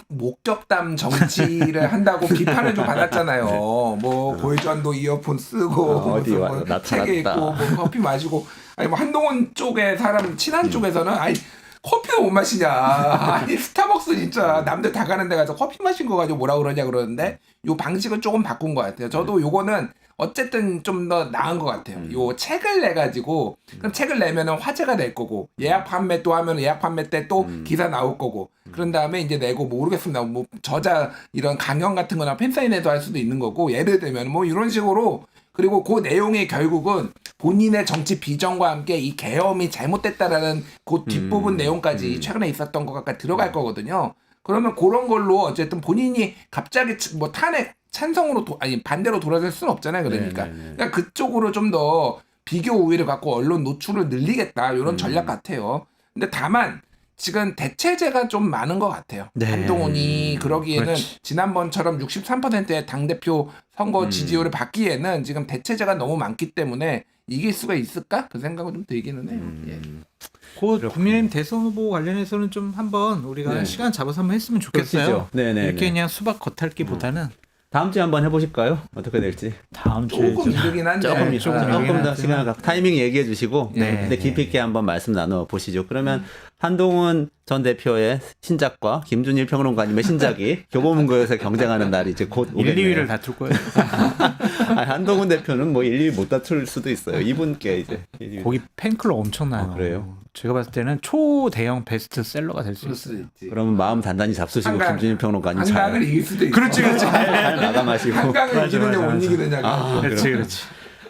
목격담 정치를 한다고 비판을 좀 받았잖아요. 뭐 고일전도 이어폰 쓰고 어디 뭐 책에 있고 뭐 커피 마시고 아니 뭐 한동훈 쪽에 사람 친한 쪽에서는 아니 커피도 못 마시냐. 아니 스타벅스 진짜 남들 다 가는 데 가서 커피 마신 거 가지고 뭐라 그러냐 그러는데 요 방식을 조금 바꾼 것 같아요. 저도 요거는 어쨌든 좀 더 나은 것 같아요. 요 책을 내 가지고 그럼 책을 내면은 화제가 될 거고 예약 판매 또 하면 예약 판매 때 또 기사 나올 거고 그런 다음에 이제 내고 모르겠습니다. 뭐 저자 이런 강연 같은 거나 팬사인회도 할 수도 있는 거고 예를 들면 뭐 이런 식으로 그리고 그 내용이 결국은 본인의 정치 비전과 함께 이 계엄이 잘못됐다라는 그 뒷부분 내용까지 최근에 있었던 것까지 들어갈 거거든요. 그러면 그런 걸로 어쨌든 본인이 갑자기 뭐 탄핵 찬성으로 아니 반대로 돌아설 수는 없잖아요. 그러니까, 그러니까 그쪽으로 좀 더 비교 우위를 갖고 언론 노출을 늘리겠다 이런 전략 같아요. 근데 다만 지금 대체제가 좀 많은 것 같아요. 네. 한동훈이 그러기에는 그렇지. 지난번처럼 63%의 당대표 선거 지지율을 받기에는 지금 대체제가 너무 많기 때문에 이길 수가 있을까? 그 생각은 좀 들기는 해요. 예. 그 국민의힘 대선 후보 관련해서는 좀 한번 우리가 네. 시간 잡아서 한번 했으면 좋겠어요. 그렇죠. 네네. 이렇게 그냥 수박 겉핥기보다는 다음 주에 한번 해보실까요? 어떻게 될지. 다음 주에 조금 이르긴 한데 조금 더 시간을 타이밍 얘기해 주시고 네. 근데 깊이 있게 한번 말씀 나눠 보시죠. 그러면 한동훈 전 대표의 신작과 김준일 평론가님의 신작이 교보문고에서 경쟁하는 날이 이제 곧 1, 오겠네요. 2위를 다툴 거예요. 아니, 한동훈 대표는 뭐 1, 2위 못 다툴 수도 있어요. 이분께 이제 1, 2위. 거기 팬클럽 엄청나요. 아, 그래요? 제가 봤을 때는 초대형 베스트셀러가 될 수 그럴 수도 있어요. 있지. 그러면 마음 단단히 잡수시고 한강, 김준일 평론가님 한강을 잘 이길 수도 있어. 그렇지. 잘 마감하시고. 한강을 이기느냐 못 이기느냐. 그렇지.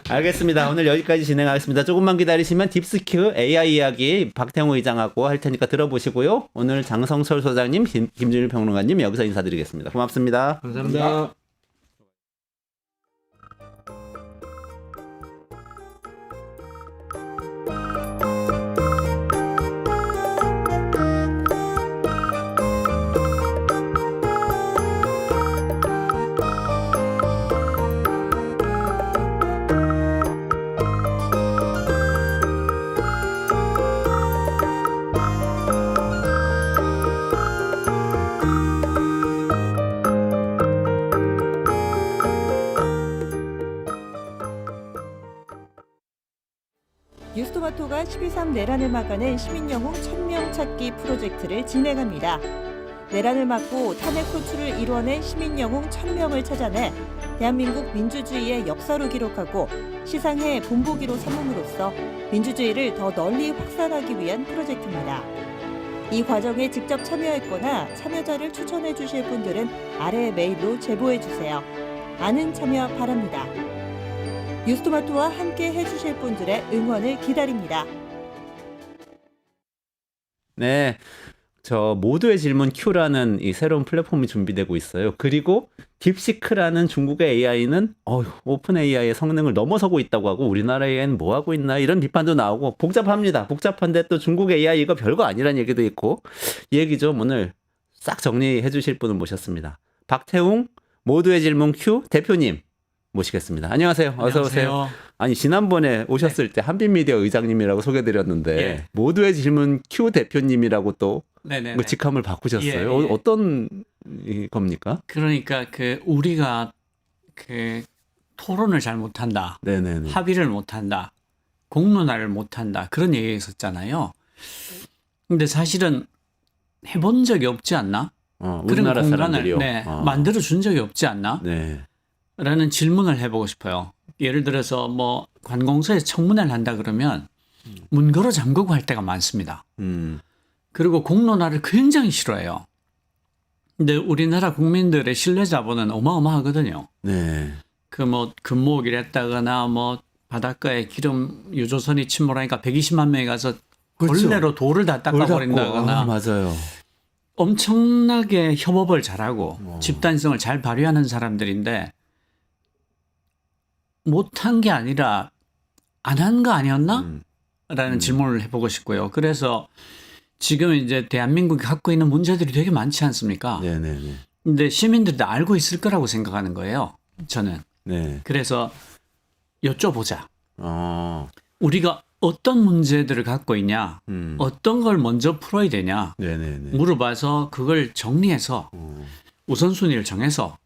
알겠습니다. 오늘 여기까지 진행하겠습니다. 조금만 기다리시면 딥스큐 AI 이야기 박태웅 의장하고 할 테니까 들어보시고요. 오늘 장성철 소장님, 김준일 평론가님 여기서 인사드리겠습니다. 고맙습니다. 감사합니다. 뉴스토마토가 12.3 내란을 막아낸 시민영웅 1000명 찾기 프로젝트를 진행합니다. 내란을 막고 탄핵 호출을 이뤄낸 시민영웅 1000명을 찾아내 대한민국 민주주의의 역사로 기록하고 시상해 본보기로 삼음으로써 민주주의를 더 널리 확산하기 위한 프로젝트입니다. 이 과정에 직접 참여했거나 참여자를 추천해 주실 분들은 아래 메일로 제보해 주세요. 많은 참여 바랍니다. 뉴스토마토와 함께 해주실 분들의 응원을 기다립니다. 네. 저 모두의 질문 Q라는 이 새로운 플랫폼이 준비되고 있어요. 그리고 딥시크라는 중국의 AI는 오픈 AI의 성능을 넘어서고 있다고 하고 우리나라 AI는 뭐 하고 있나 이런 비판도 나오고 복잡합니다. 복잡한데 또 중국 AI 이거 별거 아니란 얘기도 있고 이 얘기 좀 오늘 싹 정리해 주실 분을 모셨습니다. 박태웅 모두의 질문 Q 대표님 모시겠습니다. 안녕하세요. 어서 오세요. 아니 지난번에 오셨을 때 한빛미디어 의장님이라고 소개드렸는데 예. 모두의 질문 Q 대표님이라고 또 네네. 그 직함을 바꾸셨어요. 예, 예. 어떤 겁니까? 그러니까 그 우리가 그 토론을 잘 못한다, 네네네. 합의를 못한다, 공론화를 못한다 그런 얘기가 있었잖아요. 근데 사실은 해본 적이 없지 않나? 그런 우리나라 공간을 사람들이요. 만들어 준 적이 없지 않나? 네. 라는 질문을 해보고 싶어요. 예를 들어서 뭐 관공서에 청문회를 한다 그러면 문 걸어 잠그고 할 때가 많습니다. 그리고 공론화를 굉장히 싫어해요. 근데 우리나라 국민들의 신뢰 자본은 어마어마하거든요. 네. 그 뭐 금모으기를 했다거나 뭐 바닷가에 기름 유조선이 침몰하니까 120만 명이 가서 그렇죠. 걸레로 돌을 다 닦아버린다거나 맞아요. 엄청나게 협업을 잘하고 집단성을 잘 발휘하는 사람들인데 못한 게 아니라 안 한 거 아니었나? 라는 질문을 해보고 싶고요. 그래서 지금 이제 대한민국이 갖고 있는 문제들이 되게 많지 않습니까? 네네네. 근데 시민들도 알고 있을 거라고 생각하는 거예요. 저는. 네. 그래서 여쭤보자. 어. 우리가 어떤 문제들을 갖고 있냐, 어떤 걸 먼저 풀어야 되냐, 네네네. 물어봐서 그걸 정리해서 우선순위를 정해서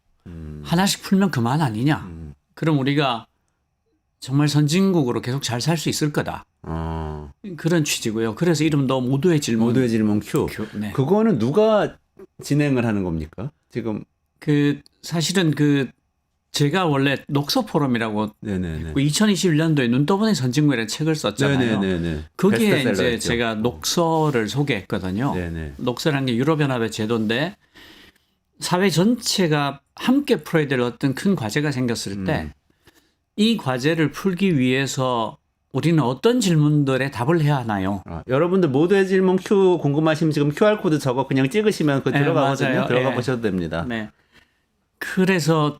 하나씩 풀면 그만 아니냐. 그럼 우리가 정말 선진국으로 계속 잘 살 수 있을 거다. 그런 취지고요. 그래서 이름도 모두의 질문. 모두의 질문 Q. 네. 그거는 누가 진행을 하는 겁니까? 지금 그 사실은 그 제가 원래 녹서 포럼이라고 네네네. 2021년도에 눈떠보니 선진국이라는 책을 썼잖아요. 네네네. 거기에 이제 베스트셀러였죠. 제가 녹서를 소개했거든요. 네네. 녹서라는 게 유럽연합의 제도인데 사회 전체가 함께 풀어야 될 어떤 큰 과제가 생겼을 때 이 과제를 풀기 위해서 우리는 어떤 질문들에 답을 해야 하나요? 여러분들 모두의 질문 Q 궁금하시면 지금 QR코드 저거 그냥 찍으시면 그 네, 들어가거든요. 맞아요. 들어가 네. 보셔도 됩니다. 네. 그래서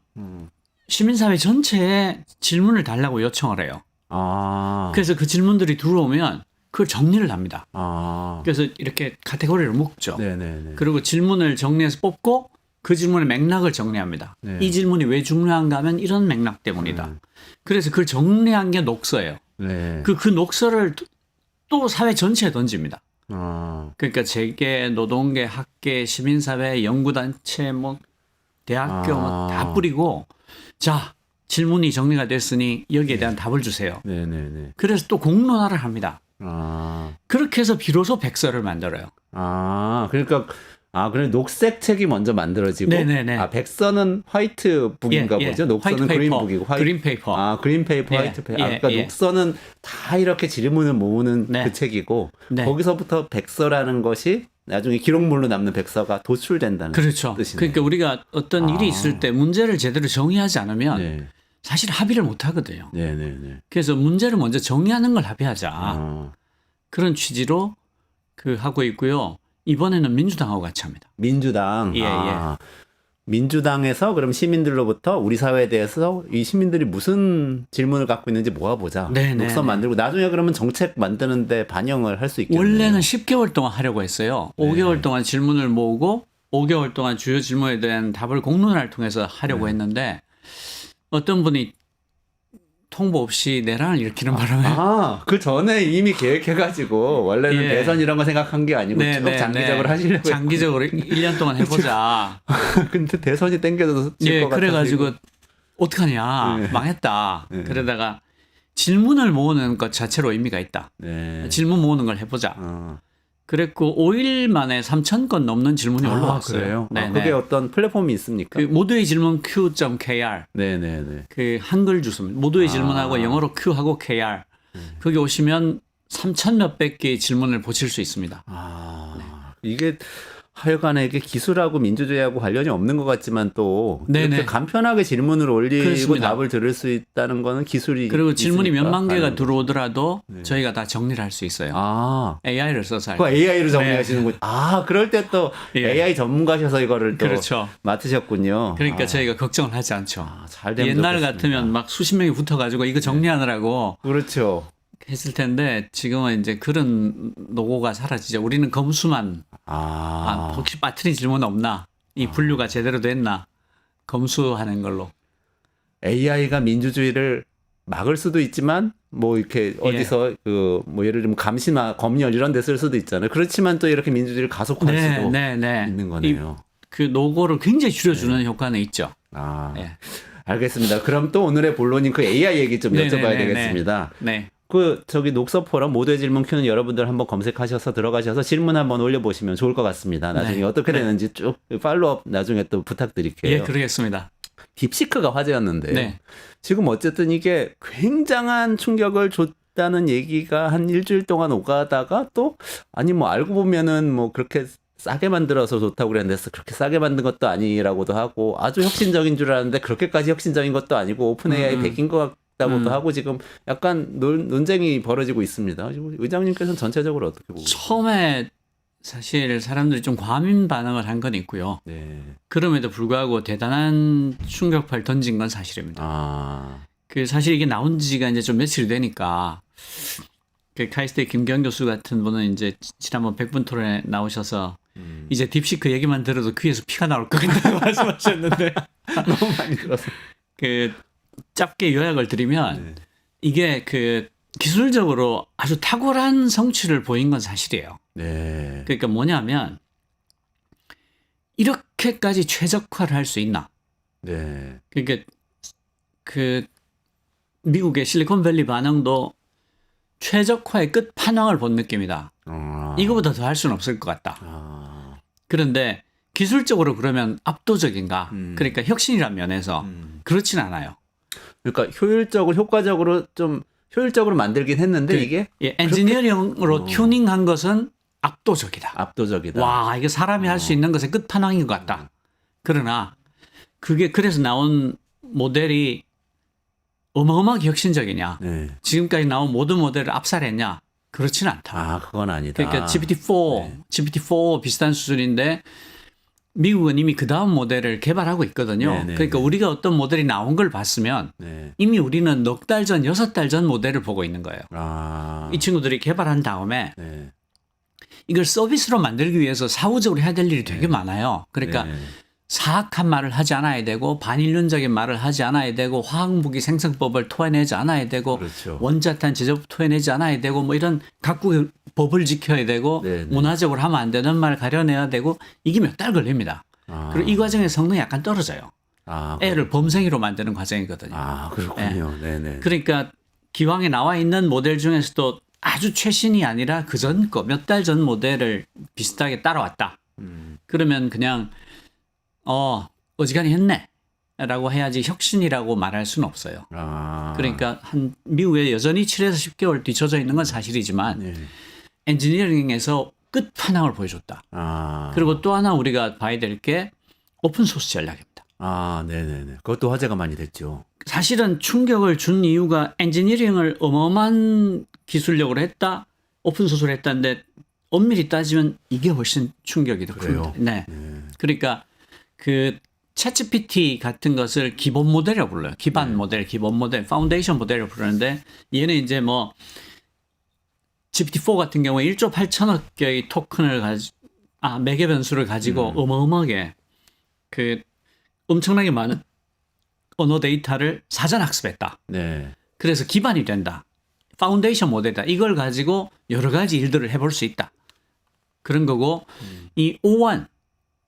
시민사회 전체에 질문을 달라고 요청을 해요. 아. 그래서 그 질문들이 들어오면 그걸 정리를 합니다. 아. 그래서 이렇게 카테고리를 묶죠. 네네네. 그리고 질문을 정리해서 뽑고 그 질문의 맥락을 정리합니다. 네. 이 질문이 왜 중요한가 하면 이런 맥락 때문이다. 그래서 그걸 정리한 게 녹서예요. 네. 그 녹서를 또 사회 전체에 던집니다. 아. 그러니까 재계, 노동계, 학계, 시민사회, 연구단체, 뭐 대학교 뭐 다 뿌리고 자 질문이 정리가 됐으니 여기에 대한 답을 주세요. 네네네. 그래서 또 공론화를 합니다. 아. 그렇게 해서 비로소 백서를 만들어요. 아. 그러니까 그래 녹색 책이 먼저 만들어지고 네네네. 백서는 화이트북인가 예, 예. 보죠. 녹서는 화이트 페이퍼. 그린북이고 그린 페이퍼. 그린페이퍼, 예, 화이트페이퍼. 예, 그러니까 예. 녹서는 다 이렇게 질문을 모으는 네. 그 책이고 네. 거기서부터 백서라는 것이 나중에 기록물로 남는 백서가 도출된다는 그렇죠. 뜻이네요. 그러니까 우리가 어떤 일이 있을 때 문제를 제대로 정의하지 않으면 네. 사실 합의를 못 하거든요. 네네네. 그래서 문제를 먼저 정의하는 걸 합의하자. 아. 그런 취지로 하고 있고요. 이번에는 민주당하고 같이 합니다. 민주당. 예, 민주당에서 그럼 시민들로부터 우리 사회에 대해서 이 시민들이 무슨 질문을 갖고 있는지 모아보자. 네, 녹서 네, 만들고 나중에 그러면 정책 만드는데 반영을 할 수 있겠네요. 원래는 10개월 동안 하려고 했어요. 5개월 동안 질문을 모으고 5개월 동안 주요 질문에 대한 답을 공론화를 통해서 하려고 했는데 어떤 분이 통보 없이 내란을 일으키는 바람에 그 전에 이미 계획해가지고 원래는 예. 대선 이런 거 생각한 게 아니고 네, 쭉 네, 장기적으로 네. 하시려고. 장기적으로 1년 동안 해보자. 근데 대선이 땡겨져서 질 예, 것 같아서. 그래가지고 이거. 어떡하냐. 네. 망했다. 네. 그러다가 질문을 모으는 것 자체로 의미가 있다. 네. 질문 모으는 걸 해보자. 그랬고 5일 만에 3,000건 넘는 질문이 올라왔어요. 그래요? 네, 그게 네. 어떤 플랫폼이 있습니까? 그 모두의 질문 q.kr 네네네. 그 한글 주소입니다. 모두의 질문하고 영어로 q하고 kr. 거기 오시면 3,000 몇백 개의 질문을 보실 수 있습니다. 이게 하여간에 이게 기술하고 민주주의하고 관련이 없는 것 같지만 또 네네. 이렇게 간편하게 질문을 올리고 그렇습니다. 답을 들을 수 있다는 거는 기술이 그리고 질문이 있으니까 몇만 개가 가능한 들어오더라도 저희가 다 정리를 할 수 있어요. AI를 써서 할 그 때. AI로 정리하시는군. 그럴 때 또 예. AI 전문가셔서 이거를 또 그렇죠. 맡으셨군요. 그러니까 저희가 걱정을 하지 않죠. 잘 되면 옛날 좋겠습니다. 같으면 막 수십 명이 붙어가지고 이거 정리하느라고 그렇죠. 했을 텐데 지금은 이제 그런 노고가 사라지죠. 우리는 검수만 혹시 빠뜨린 질문 없나? 이 분류가 제대로 됐나? 검수하는 걸로. AI가 민주주의를 막을 수도 있지만 뭐 이렇게 어디서 뭐 예를 들면 감시나 검열 이런 데 쓸 수도 있잖아요. 그렇지만 또 이렇게 민주주의를 가속할 수도 있는 거네요. 그 노고를 굉장히 줄여주는 효과는 있죠. 예. 알겠습니다. 그럼 또 오늘의 본론인 그 AI 얘기 좀 여쭤봐야 되겠습니다. 네. 녹서 포럼 모두의 질문 큐는 여러분들 한번 검색하셔서 들어가셔서 질문 한번 올려보시면 좋을 것 같습니다. 나중에 네. 어떻게 되는지 쭉 팔로우업 나중에 또 부탁드릴게요. 예, 그러겠습니다. 딥시크가 화제였는데 네. 지금 어쨌든 이게 굉장한 충격을 줬다는 얘기가 한 일주일 동안 오가다가 또 뭐 알고 보면은 뭐 그렇게 싸게 만들어서 좋다고 그랬는데 그렇게 싸게 만든 것도 아니라고도 하고 아주 혁신적인 줄 알았는데 그렇게까지 혁신적인 것도 아니고 오픈 AI 백인 것 같다고도 하고 지금 약간 논쟁이 벌어지고 있습니다. 의장님께서는 전체적으로 어떻게 보고 계세요? 처음에 사실 사람들이 좀 과민 반응을 한 건 있고요. 네. 그럼에도 불구하고 대단한 충격파를 던진 건 사실입니다. 그 사실 이게 나온 지가 이제 좀 며칠 되니까 그 카이스트 김경 교수 같은 분은 이제 지난번 100분 토론에 나오셔서 이제 딥시크 얘기만 들어도 귀에서 피가 나올 것 같다고 말씀하셨는데 너무 많이 들어서 그 짧게 요약을 드리면 이게 그 기술적으로 아주 탁월한 성취를 보인 건 사실이에요. 네. 그러니까 뭐냐면 이렇게까지 최적화를 할 수 있나? 네. 그러니까 그 미국의 실리콘밸리 반응도 최적화의 끝판왕을 본 느낌이다. 이거보다 더 할 수는 없을 것 같다. 그런데 기술적으로 그러면 압도적인가? 그러니까 혁신이란 면에서 그렇진 않아요. 그러니까 효과적으로 좀 효율적으로 만들긴 했는데 이게 예, 엔지니어링으로 튜닝한 것은 압도적이다. 압도적이다. 와, 이게 사람이 할 수 있는 것의 끝판왕인 것 같다. 그러나 그게 그래서 나온 모델이 어마어마하게 혁신적이냐? 네. 지금까지 나온 모든 모델을 압살했냐? 그렇지는 않다. 아, 그건 아니다. 그러니까 GPT-4 비슷한 수준인데 미국은 이미 그 다음 모델을 개발하고 있거든요. 네네네. 그러니까 우리가 어떤 모델이 나온 걸 봤으면 네. 이미 우리는 넉 달 전, 6달 전 모델을 보고 있는 거예요. 아. 이 친구들이 개발한 다음에 네. 이걸 서비스로 만들기 위해서 사후적으로 해야 될 일이 되게 많아요. 그러니까 네. 사악한 말을 하지 않아야 되고 반인륜적인 말을 하지 않아야 되고 화학무기 생성법을 토해내지 않아야 되고 그렇죠. 원자탄 제조법 토해내지 않아야 되고 뭐 이런 각국의 법을 지켜야 되고 네네. 문화적으로 하면 안 되는 말 가려내야 되고 이게 몇 달 걸립니다. 아. 그리고 이 과정의 성능이 약간 떨어져요. 아, 애를 범생이로 만드는 과정이거든요. 아, 그렇군요. 네네. 그러니까 기왕에 나와 있는 모델 중에서도 아주 최신이 아니라 그전 거 몇 달 전 모델을 비슷하게 따라왔다. 그러면 그냥 어지간히 했네 라고 해야지 혁신이라고 말할 수는 없어요. 아. 그러니까 한 미국에 여전히 7에서 10개월 뒤쳐져 있는 건 사실이지만 네. 엔지니어링에서 끝판왕을 보여줬다. 아. 그리고 또 하나 우리가 봐야 될 게 오픈소스 전략입니다. 아, 네네네. 그것도 화제가 많이 됐죠. 사실은 충격을 준 이유가 엔지니어링을 어마어마한 기술력으로 했다, 오픈소스로 했다는데 엄밀히 따지면 이게 훨씬 충격이 더 그래요? 큽니다. 네. 그러니까 그 챗GPT 같은 것을 기본 모델이라고 불러요. 기반 모델, 기본 모델, 파운데이션 모델이라고 부르는데 얘는 이제 뭐 GPT-4 같은 경우에 1조 8천억 개의 토큰을 매개 변수를 가지고 어마어마하게 그 엄청나게 많은 언어 데이터를 사전 학습했다. 네. 그래서 기반이 된다. 파운데이션 모델이다. 이걸 가지고 여러 가지 일들을 해볼 수 있다. 그런 거고 이 O1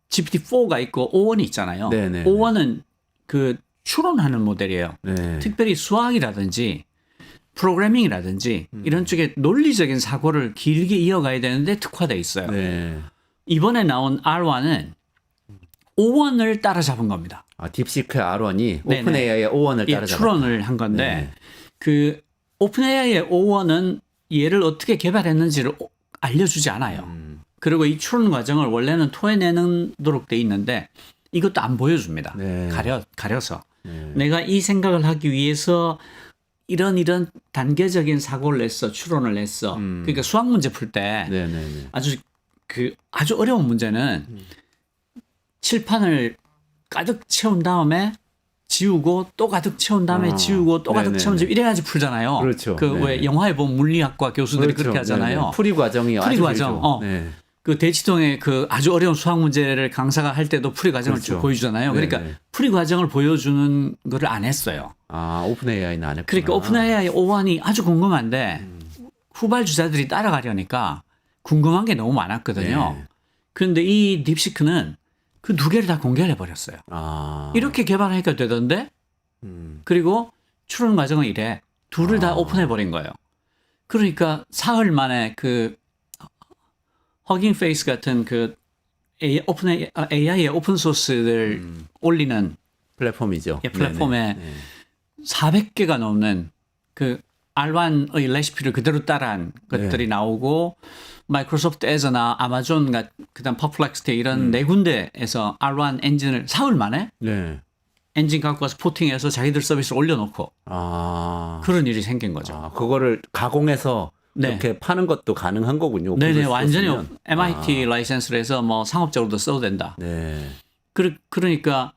GPT-4가 있고 O1이 있잖아요. 네네. O1은 그 추론하는 모델이에요. 네. 특별히 수학이라든지 프로그래밍이라든지 이런 쪽에 논리적인 사고를 길게 이어가야 되는데 특화돼 있어요. 네. 이번에 나온 R1은 O1을 따라잡은 겁니다. 아, 딥시크 R1이 네네. 오픈 AI의 O1을 예, 따라잡았다. 추론을 한 건데 네. 그 오픈 AI의 O1은 얘를 어떻게 개발했는지를 알려주지 않아요. 그리고 이 추론 과정을 원래는 토해내도록 돼 있는데 이것도 안 보여줍니다. 네. 가려서 네. 내가 이 생각을 하기 위해서 이런 단계적인 사고를 냈어, 추론을 했어. 그러니까 수학 문제 풀 때 네네네. 아주 어려운 문제는 칠판을 가득 채운 다음에 지우고 또 가득 채운 다음에 지우고 또 가득 네네네. 채운 다음에 이래야지 풀잖아요. 그렇죠. 그 왜 네네. 영화에 보면 물리학과 교수들이 그렇죠. 그렇게 하잖아요. 네네. 풀이 과정이 풀이 아주 과정. 길죠. 네. 그 대치동의 그 아주 어려운 수학 문제를 강사가 할 때도 풀이 과정을 그렇죠. 쭉 보여주잖아요. 그러니까 네네. 풀이 과정을 보여주는 거를 안 했어요. 아, 오픈 AI는 안 했구나. 그러니까 오픈 AI O1이 아주 궁금한데 후발주자들이 따라가려니까 궁금한 게 너무 많았거든요. 네. 그런데 이 딥시크는 그 두 개를 다 공개를 해버렸어요. 아. 이렇게 개발하니까 되던데 그리고 추론 과정은 이래. 둘을 다 오픈해버린 거예요. 그러니까 사흘 만에 그 허깅 페이스 같은 그 AI의 오픈소스를 올리는 플랫폼이죠. 플랫폼에 네네. 네. 400개가 넘는 그 R1의 레시피를 그대로 따라한 것들이 나오고 마이크로소프트 애저나 아마존 그다음 퍼플렉스티 이런 네 군데에서 R1 엔진을 사흘 만에 네. 엔진 갖고 와서 포팅해서 자기들 서비스를 올려놓고 아. 그런 일이 생긴 거죠. 아, 그거를 가공해서 네. 이렇게 파는 것도 가능한 거군요. 네네, 오픈소스면. 완전히 MIT 라이센스를 해서 뭐 상업적으로도 써도 된다. 네. 그러니까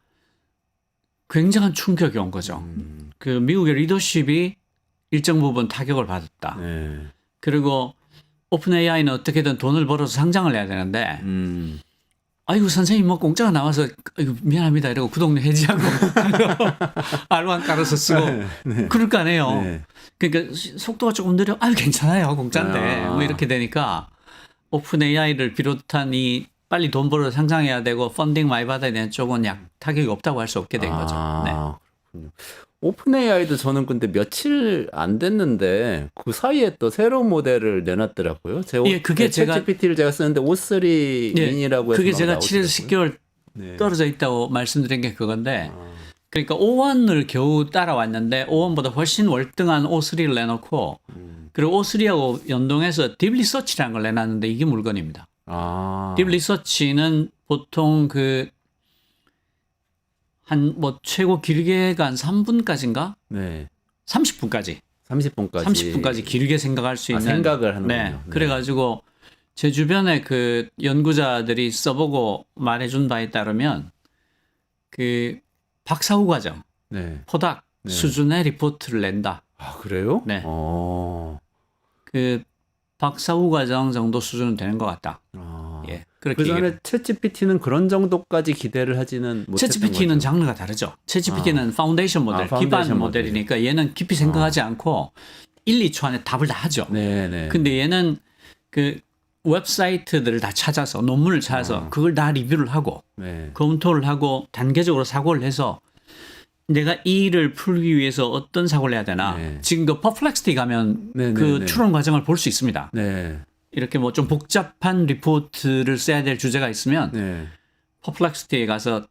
굉장한 충격이 온 거죠. 그 미국의 리더십이 일정 부분 타격을 받았다. 네. 그리고 오픈 AI는 어떻게든 돈을 벌어서 상장을 해야 되는데, 아이고 선생님 뭐 공짜가 나와서 아이고, 미안합니다 이러고 그 동네 해지하고 R1 깔아서 쓰고 그럴 거 아니에요. 네. 그러니까 속도가 조금 느려. 아유 괜찮아요 공짜인데 아. 뭐 이렇게 되니까 오픈 AI를 비롯한 이 빨리 돈 벌어 상장해야 되고 펀딩 많이 받아야 되는 쪽은 타격이 없다고 할 수 없게 된 거죠. 네. 그렇군요. 오픈 AI도 저는 근데 며칠 안 됐는데 그 사이에 또 새로운 모델을 내놨더라고요. 예, 그게 제가 GPT를 제가 쓰는데 O3 예, 미니라고 해서 그게 막 제가 나오더라고요. 7에서 10개월 네. 떨어져 있다고 말씀드린 게 그건데 아, 그러니까 O1을 겨우 따라왔는데 O1보다 훨씬 월등한 O3를 내놓고 그리고 O3하고 연동해서 딥 리서치라는 걸 내놨는데 이게 물건입니다. 아. 딥 리서치는 보통 그 한 뭐 최고 길게가 한 3분까지인가? 네. 30분까지. 30분까지. 30분까지 길게 생각할 수 있는 생각을 하는군요. 네. 네. 그래가지고 제 주변에 그 연구자들이 써보고 말해준 바에 따르면 그 박사후 과정, 네. 포닥 네. 수준의 리포트를 낸다. 아, 그래요? 네. 그 그 박사후 과정 정도 수준은 되는 것 같다. 예, 그렇게 그 얘기를. 전에 챗GPT는 그런 정도까지 기대를 하지는 못했던 챗GPT는 거죠. 장르가 다르죠. 챗GPT는 파운데이션 모델, 파운데이션 기반 모델. 모델이니까 얘는 깊이 생각하지 않고 1, 2초 안에 답을 다 하죠. 네네. 근데 얘는 그 웹사이트들을 다 찾아서 논문을 찾아서 그걸 다 리뷰를 하고 네. 검토를 하고 단계적으로 사고를 해서 내가 이 일을 풀기 위해서 어떤 사고를 해야 되나. 네. 지금 그 퍼플렉시티 가면 네, 그 네, 네. 추론 과정을 볼 수 있습니다. 네. 이렇게 뭐 좀 복잡한 리포트를 써야 될 주제가 있으면 네. 퍼플렉시티에 가서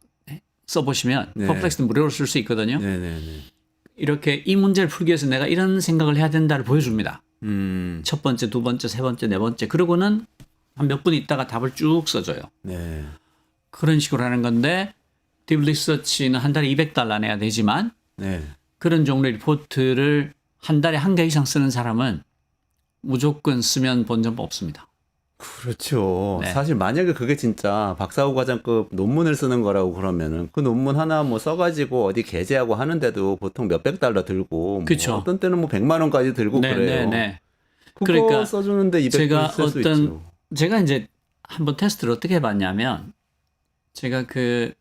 써보시면 네. 퍼플렉시티 무료로 쓸 수 있거든요. 네네네. 이렇게 이 문제를 풀기 위해서 내가 이런 생각을 해야 된다를 보여줍니다. 음. 첫 번째, 두 번째, 세 번째, 네 번째. 그러고는 한 몇 분 있다가 답을 쭉 써줘요. 네. 그런 식으로 하는 건데 딥 리서치는 한 달에 $200 내야 되지만 네. 그런 종류의 리포트를 한 달에 한 개 이상 쓰는 사람은 무조건 쓰면 본전 없습니다. 그렇죠. 네. 사실 만약에 그게 진짜 박사후 과정급 논문을 쓰는 거라고 그러면은 그 논문 하나 뭐 써가지고 어디 게재하고 하는데도 보통 몇백 달러 들고 뭐 그쵸. 어떤 때는 뭐 100만 원까지 들고 그래요. 네. 그거 그러니까 써주는데 200불 제가 쓸수 어떤 있죠. 제가 이제 한번 테스트를 어떻게 해봤냐면 제가 그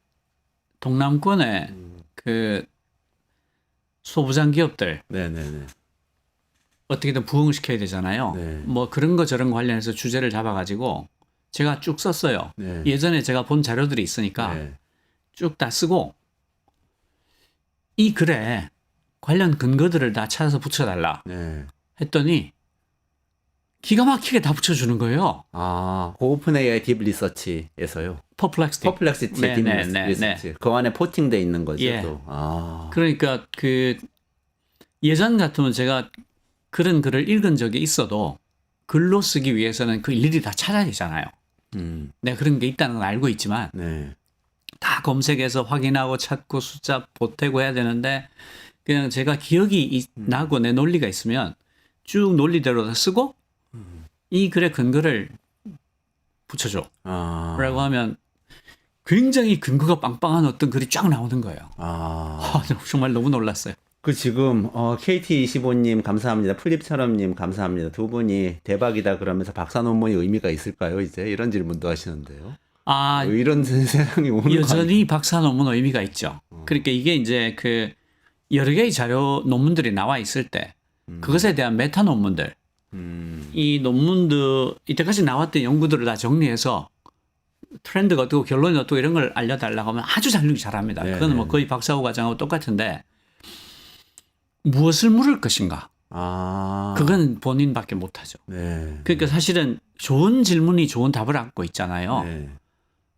동남권에 그 소부장 기업들 네네네. 어떻게든 부흥을 시켜야 되잖아요. 네. 뭐 그런 거 저런 거 관련해서 주제를 잡아가지고 제가 쭉 썼어요. 네. 예전에 제가 본 자료들이 있으니까 네. 쭉 다 쓰고 이 글에 관련 근거들을 다 찾아서 붙여달라 네. 했더니 기가 막히게 다 붙여주는 거예요. 아, 그 오픈 AI 딥 리서치에서요. 퍼플렉시티. 퍼플렉시티 네, 딥 네, 네, 리서치. 그 안에 포팅돼 있는 거죠. 예. 또. 아. 그러니까 그 예전 같으면 제가 그런 글을 읽은 적이 있어도 글로 쓰기 위해서는 그 일일이 다 찾아야 되잖아요. 내가 그런 게 있다는 건 알고 있지만 네. 다 검색해서 확인하고 찾고 숫자 보태고 해야 되는데 그냥 제가 기억이 나고 내 논리가 있으면 쭉 논리대로 다 쓰고 이 글의 근거를 붙여줘 아. 라고 하면 굉장히 근거가 빵빵한 어떤 글이 쫙 나오는 거예요. 아. 정말 너무 놀랐어요. 그 지금 KT25님 감사합니다. 플립처럼님 감사합니다. 두 분이 대박이다 그러면서 박사 논문이 의미가 있을까요? 이제 이런 질문도 하시는데요. 아, 이런 세상이 오는 여전히 박사 논문 의미가 있죠. 그러니까 이게 이제 그 여러 개의 자료 논문들이 나와 있을 때 그것에 대한 메타 논문들, 이 논문들 이때까지 나왔던 연구들을 다 정리해서 트렌드가 어떻고 결론이 어떻고 이런 걸 알려달라고 하면 아주 잘 잘합니다. 네, 그건 뭐 거의 박사후 과정하고 똑같은데 무엇을 물을 것인가? 아. 그건 본인밖에 못하죠. 네. 그러니까 사실은 좋은 질문이 좋은 답을 안고 있잖아요. 네.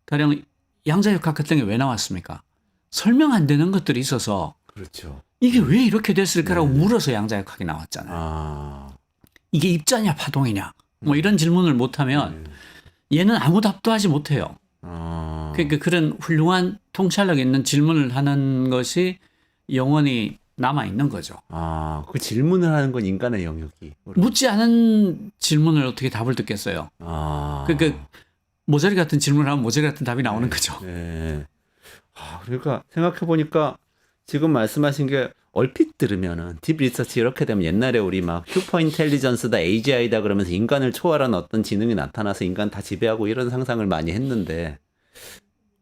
가령 양자역학 같은 게 왜 나왔습니까? 설명 안 되는 것들이 있어서 그렇죠. 이게 왜 이렇게 됐을까라고 물어서 양자역학이 나왔잖아요. 아. 이게 입자냐 파동이냐 뭐 이런 질문을 못하면 얘는 아무 답도 하지 못해요. 아. 그러니까 그런 훌륭한 통찰력 있는 질문을 하는 것이 영원히 남아 있는 거죠. 아, 그 질문을 하는 건 인간의 영역이. 묻지 않은 질문을 어떻게 답을 듣겠어요. 아. 그러니까 모자리 같은 질문을 하면 모자리 같은 답이 나오는 거죠. 네. 아, 그러니까 생각해 보니까 지금 말씀하신 게 얼핏 들으면은 딥 리서치 이렇게 되면 옛날에 우리 막 슈퍼 인텔리전스다 AGI다 그러면서 인간을 초월한 어떤 지능이 나타나서 인간 다 지배하고 이런 상상을 많이 했는데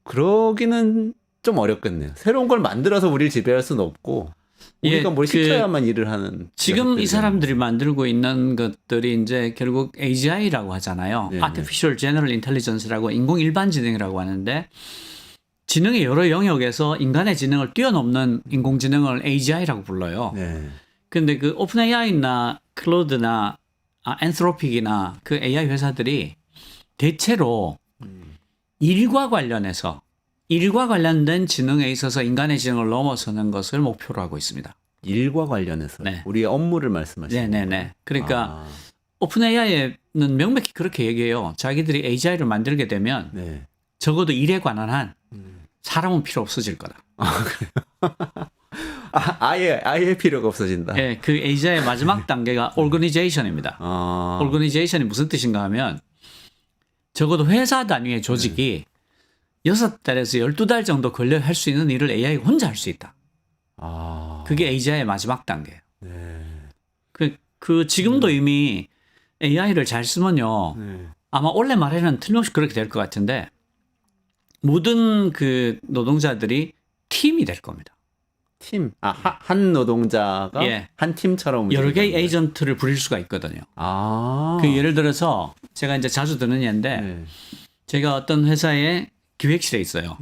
그러기는 좀 어렵겠네요. 새로운 걸 만들어서 우리를 지배할 수는 없고 우리가 예, 뭘 시켜야만 일을 하는. 지금 이 사람들이 만들고 있는 것들이 이제 결국 AGI라고 하잖아요. 네네. Artificial General Intelligence라고 인공 일반 지능이라고 하는데 지능의 여러 영역에서 인간의 지능을 뛰어넘는 인공지능을 AGI라고 불러요. 네. 근데 그 오픈 AI나 클로드나 엔트로픽이나 그 AI 회사들이 대체로 일과 관련된 지능에 있어서 인간의 지능을 넘어서는 것을 목표로 하고 있습니다. 일과 관련해서 네. 우리의 업무를 말씀하시는 거예요. 네네네. 그러니까 아, 오픈 AI는 명백히 그렇게 얘기해요. 자기들이 AGI를 만들게 되면 네. 적어도 일에 관한 한 사람은 필요 없어질 거다. 아예 필요가 없어진다. 예, 그 AGI의 마지막 단계가 organization입니다. 아, organization이 무슨 뜻인가 하면 적어도 회사 단위의 조직이 6달에서 12달 정도 걸려 할 수 있는 일을 AI가 혼자 할 수 있다. 아, 그게 AGI의 마지막 단계예요. 네. 그 지금도 이미 AI를 잘 쓰면요. 네. 아마 원래 말에는 틀림없이 그렇게 될 것 같은데 모든 그 노동자들이 팀이 될 겁니다. 팀, 한 노동자가 예. 한 팀처럼 여러 개의 움직이는 거예요. 에이전트를 부릴 수가 있거든요. 아, 그 예를 들어서 제가 이제 자주 듣는 예인데 네. 제가 어떤 회사의 기획실에 있어요.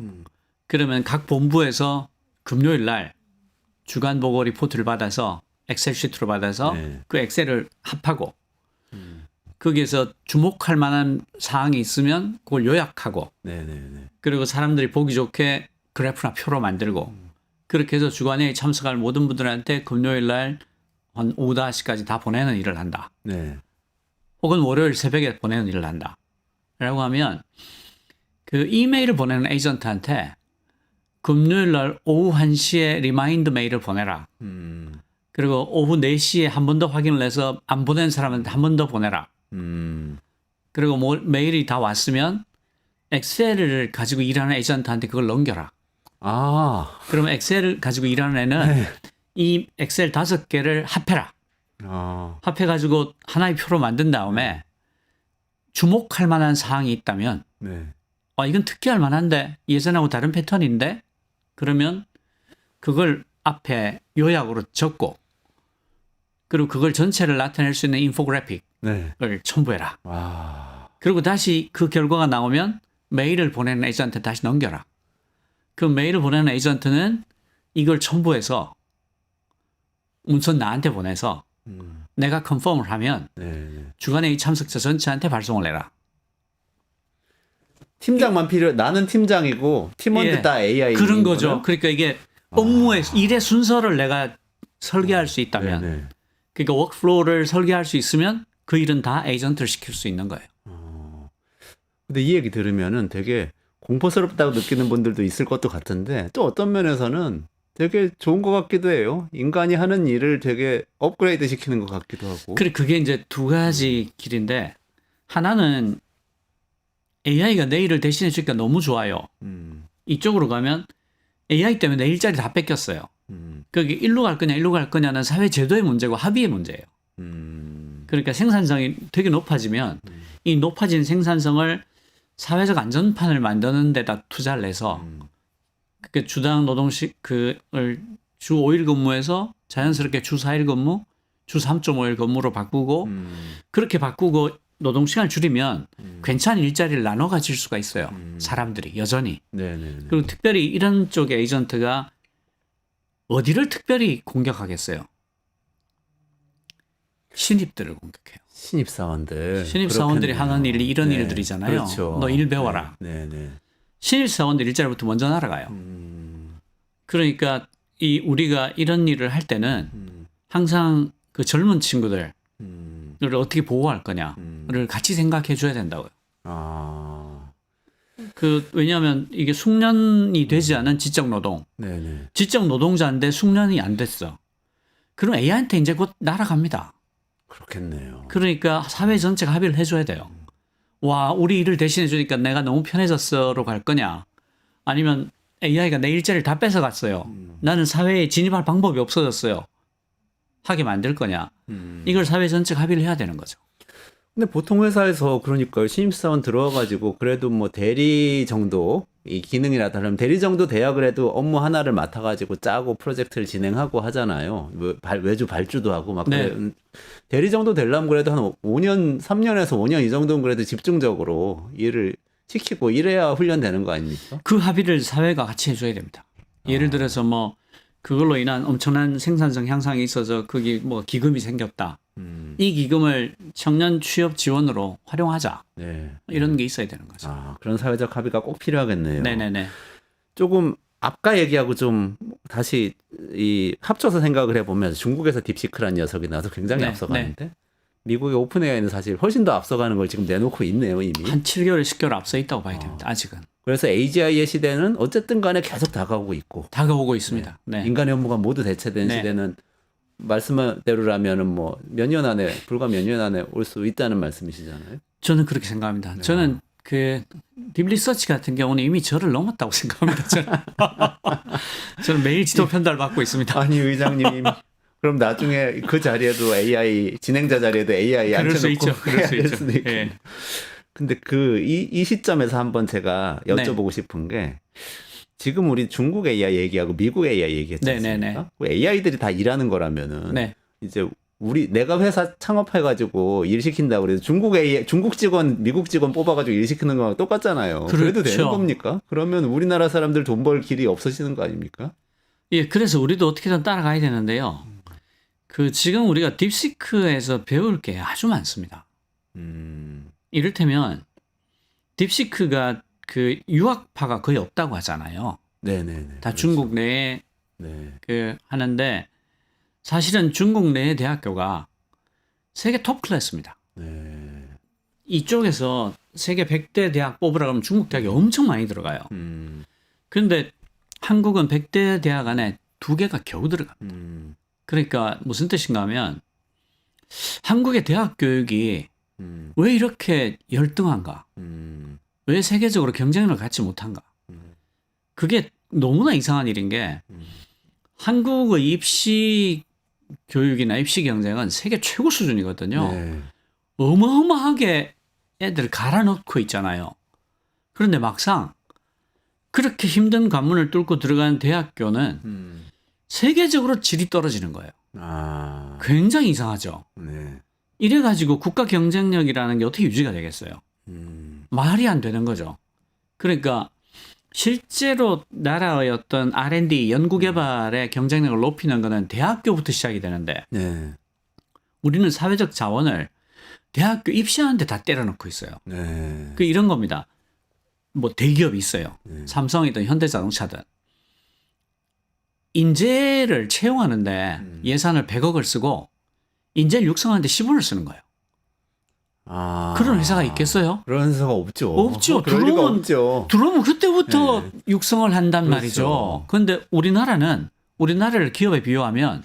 그러면 각 본부에서 금요일 날 주간 보고 리포트를 받아서 엑셀 시트로 받아서 네. 그 엑셀을 합하고 거기에서 주목할 만한 사항이 있으면 그걸 요약하고 네네네. 그리고 사람들이 보기 좋게 그래프나 표로 만들고 그렇게 해서 주간회의 참석할 모든 분들한테 금요일 날 한 오후 5시까지 다 보내는 일을 한다. 네. 혹은 월요일 새벽에 보내는 일을 한다. 라고 하면 그 이메일을 보내는 에이전트한테 금요일 날 오후 1시에 리마인드 메일을 보내라. 그리고 오후 4시에 한 번 더 확인을 해서 안 보낸 사람한테 한 번 더 보내라. 그리고 메일이 다 왔으면 엑셀을 가지고 일하는 에이전트한테 그걸 넘겨라. 아, 그러면 엑셀을 가지고 일하는 애는 이 엑셀 5개를 합해라. 아, 합해가지고 하나의 표로 만든 다음에 주목할 만한 사항이 있다면 네. 이건 특기할 만한데 예전하고 다른 패턴인데 그러면 그걸 앞에 요약으로 적고 그리고 그걸 전체를 나타낼 수 있는 인포그래픽을 네. 첨부해라. 와, 그리고 다시 그 결과가 나오면 메일을 보내는 에이전트한테 다시 넘겨라. 그 메일을 보내는 에이전트는 이걸 첨부해서 문서 나한테 보내서 내가 컨펌을 하면 네. 주간회의 참석자 전체한테 발송을 해라. 팀장만 나는 팀장이고 팀원들 예. 다 AI 인 그런 거죠. 거예요? 그러니까 이게 업무의 일의 순서를 내가 설계할 수 있다면 네네. 그러니까 워크플로우를 설계할 수 있으면 그 일은 다 에이전트를 시킬 수 있는 거예요. 근데 이 얘기 들으면은 되게 공포스럽다고 느끼는 분들도 있을 것도 같은데 또 어떤 면에서는 되게 좋은 것 같기도 해요. 인간이 하는 일을 되게 업그레이드 시키는 것 같기도 하고. 그래 그게 이제 두 가지 길인데 하나는 AI가 내 일을 대신해 주니까 너무 좋아요. 이쪽으로 가면 AI 때문에 내 일자리 다 뺏겼어요. 거기 일로 갈 거냐는 사회 제도의 문제고 합의의 문제예요. 그러니까 생산성이 되게 높아지면 이 높아진 생산성을 사회적 안전판을 만드는 데다 투자를 해서 그 주당 노동식 그를 주 5일 근무에서 자연스럽게 주 4일 근무, 주 3.5일 근무로 바꾸고 그렇게 바꾸고 노동시간을 줄이면 괜찮은 일자리를 나눠 가질 수가 있어요. 사람들이 여전히. 네네. 그리고 특별히 이런 쪽의 에이전트가 어디를 특별히 공격하겠어요? 신입들을 공격해요. 신입사원들. 신입사원들이 그렇겠네요. 하는 일이 이런 네. 일들이잖아요. 그렇죠. 너 일 배워라. 네네. 신입사원들 일자리부터 먼저 날아가요. 그러니까 우리가 이런 일을 할 때는 항상 그 젊은 친구들을 어떻게 보호할 거냐를 같이 생각해 줘야 된다고요. 아, 왜냐하면 이게 숙련이 되지 않은 지적 노동, 네네. 지적 노동자인데 숙련이 안 됐어. 그럼 AI한테 이제 곧 날아갑니다. 그렇겠네요. 그러니까 사회 전체가 합의를 해줘야 돼요. 와, 우리 일을 대신해 주니까 내가 너무 편해졌어로 갈 거냐? 아니면 AI가 내 일자리를 다 뺏어갔어요. 나는 사회에 진입할 방법이 없어졌어요. 하게 만들 거냐? 이걸 사회 전체가 합의를 해야 되는 거죠. 근데 보통 회사에서 그러니까 신입사원 들어와가지고 그래도 뭐 대리 정도 이 기능이라 다르면 대리 정도 돼야 그래도 업무 하나를 맡아가지고 짜고 프로젝트를 진행하고 하잖아요. 외주 발주도 하고 막 네. 대리 정도 되려면 그래도 한 5년, 3년에서 5년 이 정도는 그래도 집중적으로 일을 시키고 이래야 훈련되는 거 아닙니까? 그 합의를 사회가 같이 해줘야 됩니다. 예를 들어서 뭐 그걸로 인한 엄청난 생산성 향상이 있어서 거기 뭐 기금이 생겼다. 이 기금을 청년 취업 지원으로 활용하자. 네. 이런 게 있어야 되는 거죠. 아, 그런 사회적 합의가 꼭 필요하겠네요. 네네네. 조금 아까 얘기하고 좀 다시 이 합쳐서 생각을 해보면 중국에서 딥시크라는 녀석이 나와서 굉장히 네, 앞서가는데 미국의 오픈 AI는 사실 훨씬 더 앞서가는 걸 지금 내놓고 있네요 이미. 한 7개월, 10개월 앞서 있다고 봐야 됩니다. 아직은. 그래서 AGI의 시대는 어쨌든 간에 계속 다가오고 있고 다가오고 있습니다. 네. 인간의 업무가 모두 대체된 네. 시대는 말씀대로라면은 뭐 몇 년 안에 불과 몇 년 안에 올 수 있다는 말씀이시잖아요. 저는 그렇게 생각합니다. 저는 그 딥리서치 같은 경우는 이미 저를 넘었다고 생각합니다. 저는 매일 지도 편달 받고 있습니다. 아니 의장님 그럼 나중에 그 자리에도 AI 진행자 자리에도 AI 그럴 수 앉혀놓고 있죠. 그럴 수 해야 될 있죠. 수도 있고. 예. 근데 이 시점에서 한번 제가 여쭤보고 싶은 게 지금 우리 중국 AI 얘기하고 미국 AI 얘기했지 네네네. 않습니까? 그 AI들이 다 일하는 거라면은 네. 이제 내가 회사 창업해가지고 일 시킨다고 그래도 중국 직원, 미국 직원 뽑아가지고 일 시키는 거랑 똑같잖아요. 그래도 되는 그렇죠. 겁니까? 그러면 우리나라 사람들 돈 벌 길이 없어지는 거 아닙니까? 예, 그래서 우리도 어떻게든 따라가야 되는데요. 그 지금 우리가 딥시크에서 배울 게 아주 많습니다. 이를테면 딥시크가 그 유학파가 거의 없다고 하잖아요. 네네네. 다 중국 내에 네. 그 하는데 사실은 중국 내의 대학교가 세계 톱 클래스입니다. 네. 이쪽에서 세계 100대 대학 뽑으라 그러면 중국 대학이 엄청 많이 들어가요. 그런데 한국은 100대 대학 안에 2개가 겨우 들어갑니다. 그러니까 무슨 뜻인가 하면 한국의 대학 교육이 왜 이렇게 열등한가? 왜 세계적으로 경쟁력을 갖지 못한가? 그게 너무나 이상한 일인 게 한국의 입시 교육이나 입시 경쟁은 세계 최고 수준이거든요. 네. 어마어마하게 애들 갈아넣고 있잖아요. 그런데 막상 그렇게 힘든 관문을 뚫고 들어간 대학교는 세계적으로 질이 떨어지는 거예요. 아. 굉장히 이상하죠. 네. 이래가지고 국가 경쟁력이라는 게 어떻게 유지가 되겠어요? 말이 안 되는 거죠. 그러니까 실제로 나라의 어떤 R&D, 연구개발의 경쟁력을 높이는 것은 대학교부터 시작이 되는데 네. 우리는 사회적 자원을 대학교 입시하는 데 다 때려넣고 있어요. 네. 그 이런 겁니다. 뭐 대기업이 있어요. 삼성이든 현대자동차든. 인재를 채용하는데 예산을 100억을 쓰고 인재를 육성하는데 10원을 쓰는 거예요. 아. 그런 회사가 있겠어요? 그런 회사가 없죠. 없죠. 그럴 리가 없죠. 들어오면 그때부터 네. 육성을 한단 그렇죠. 말이죠. 그런데 우리나라를 기업에 비유하면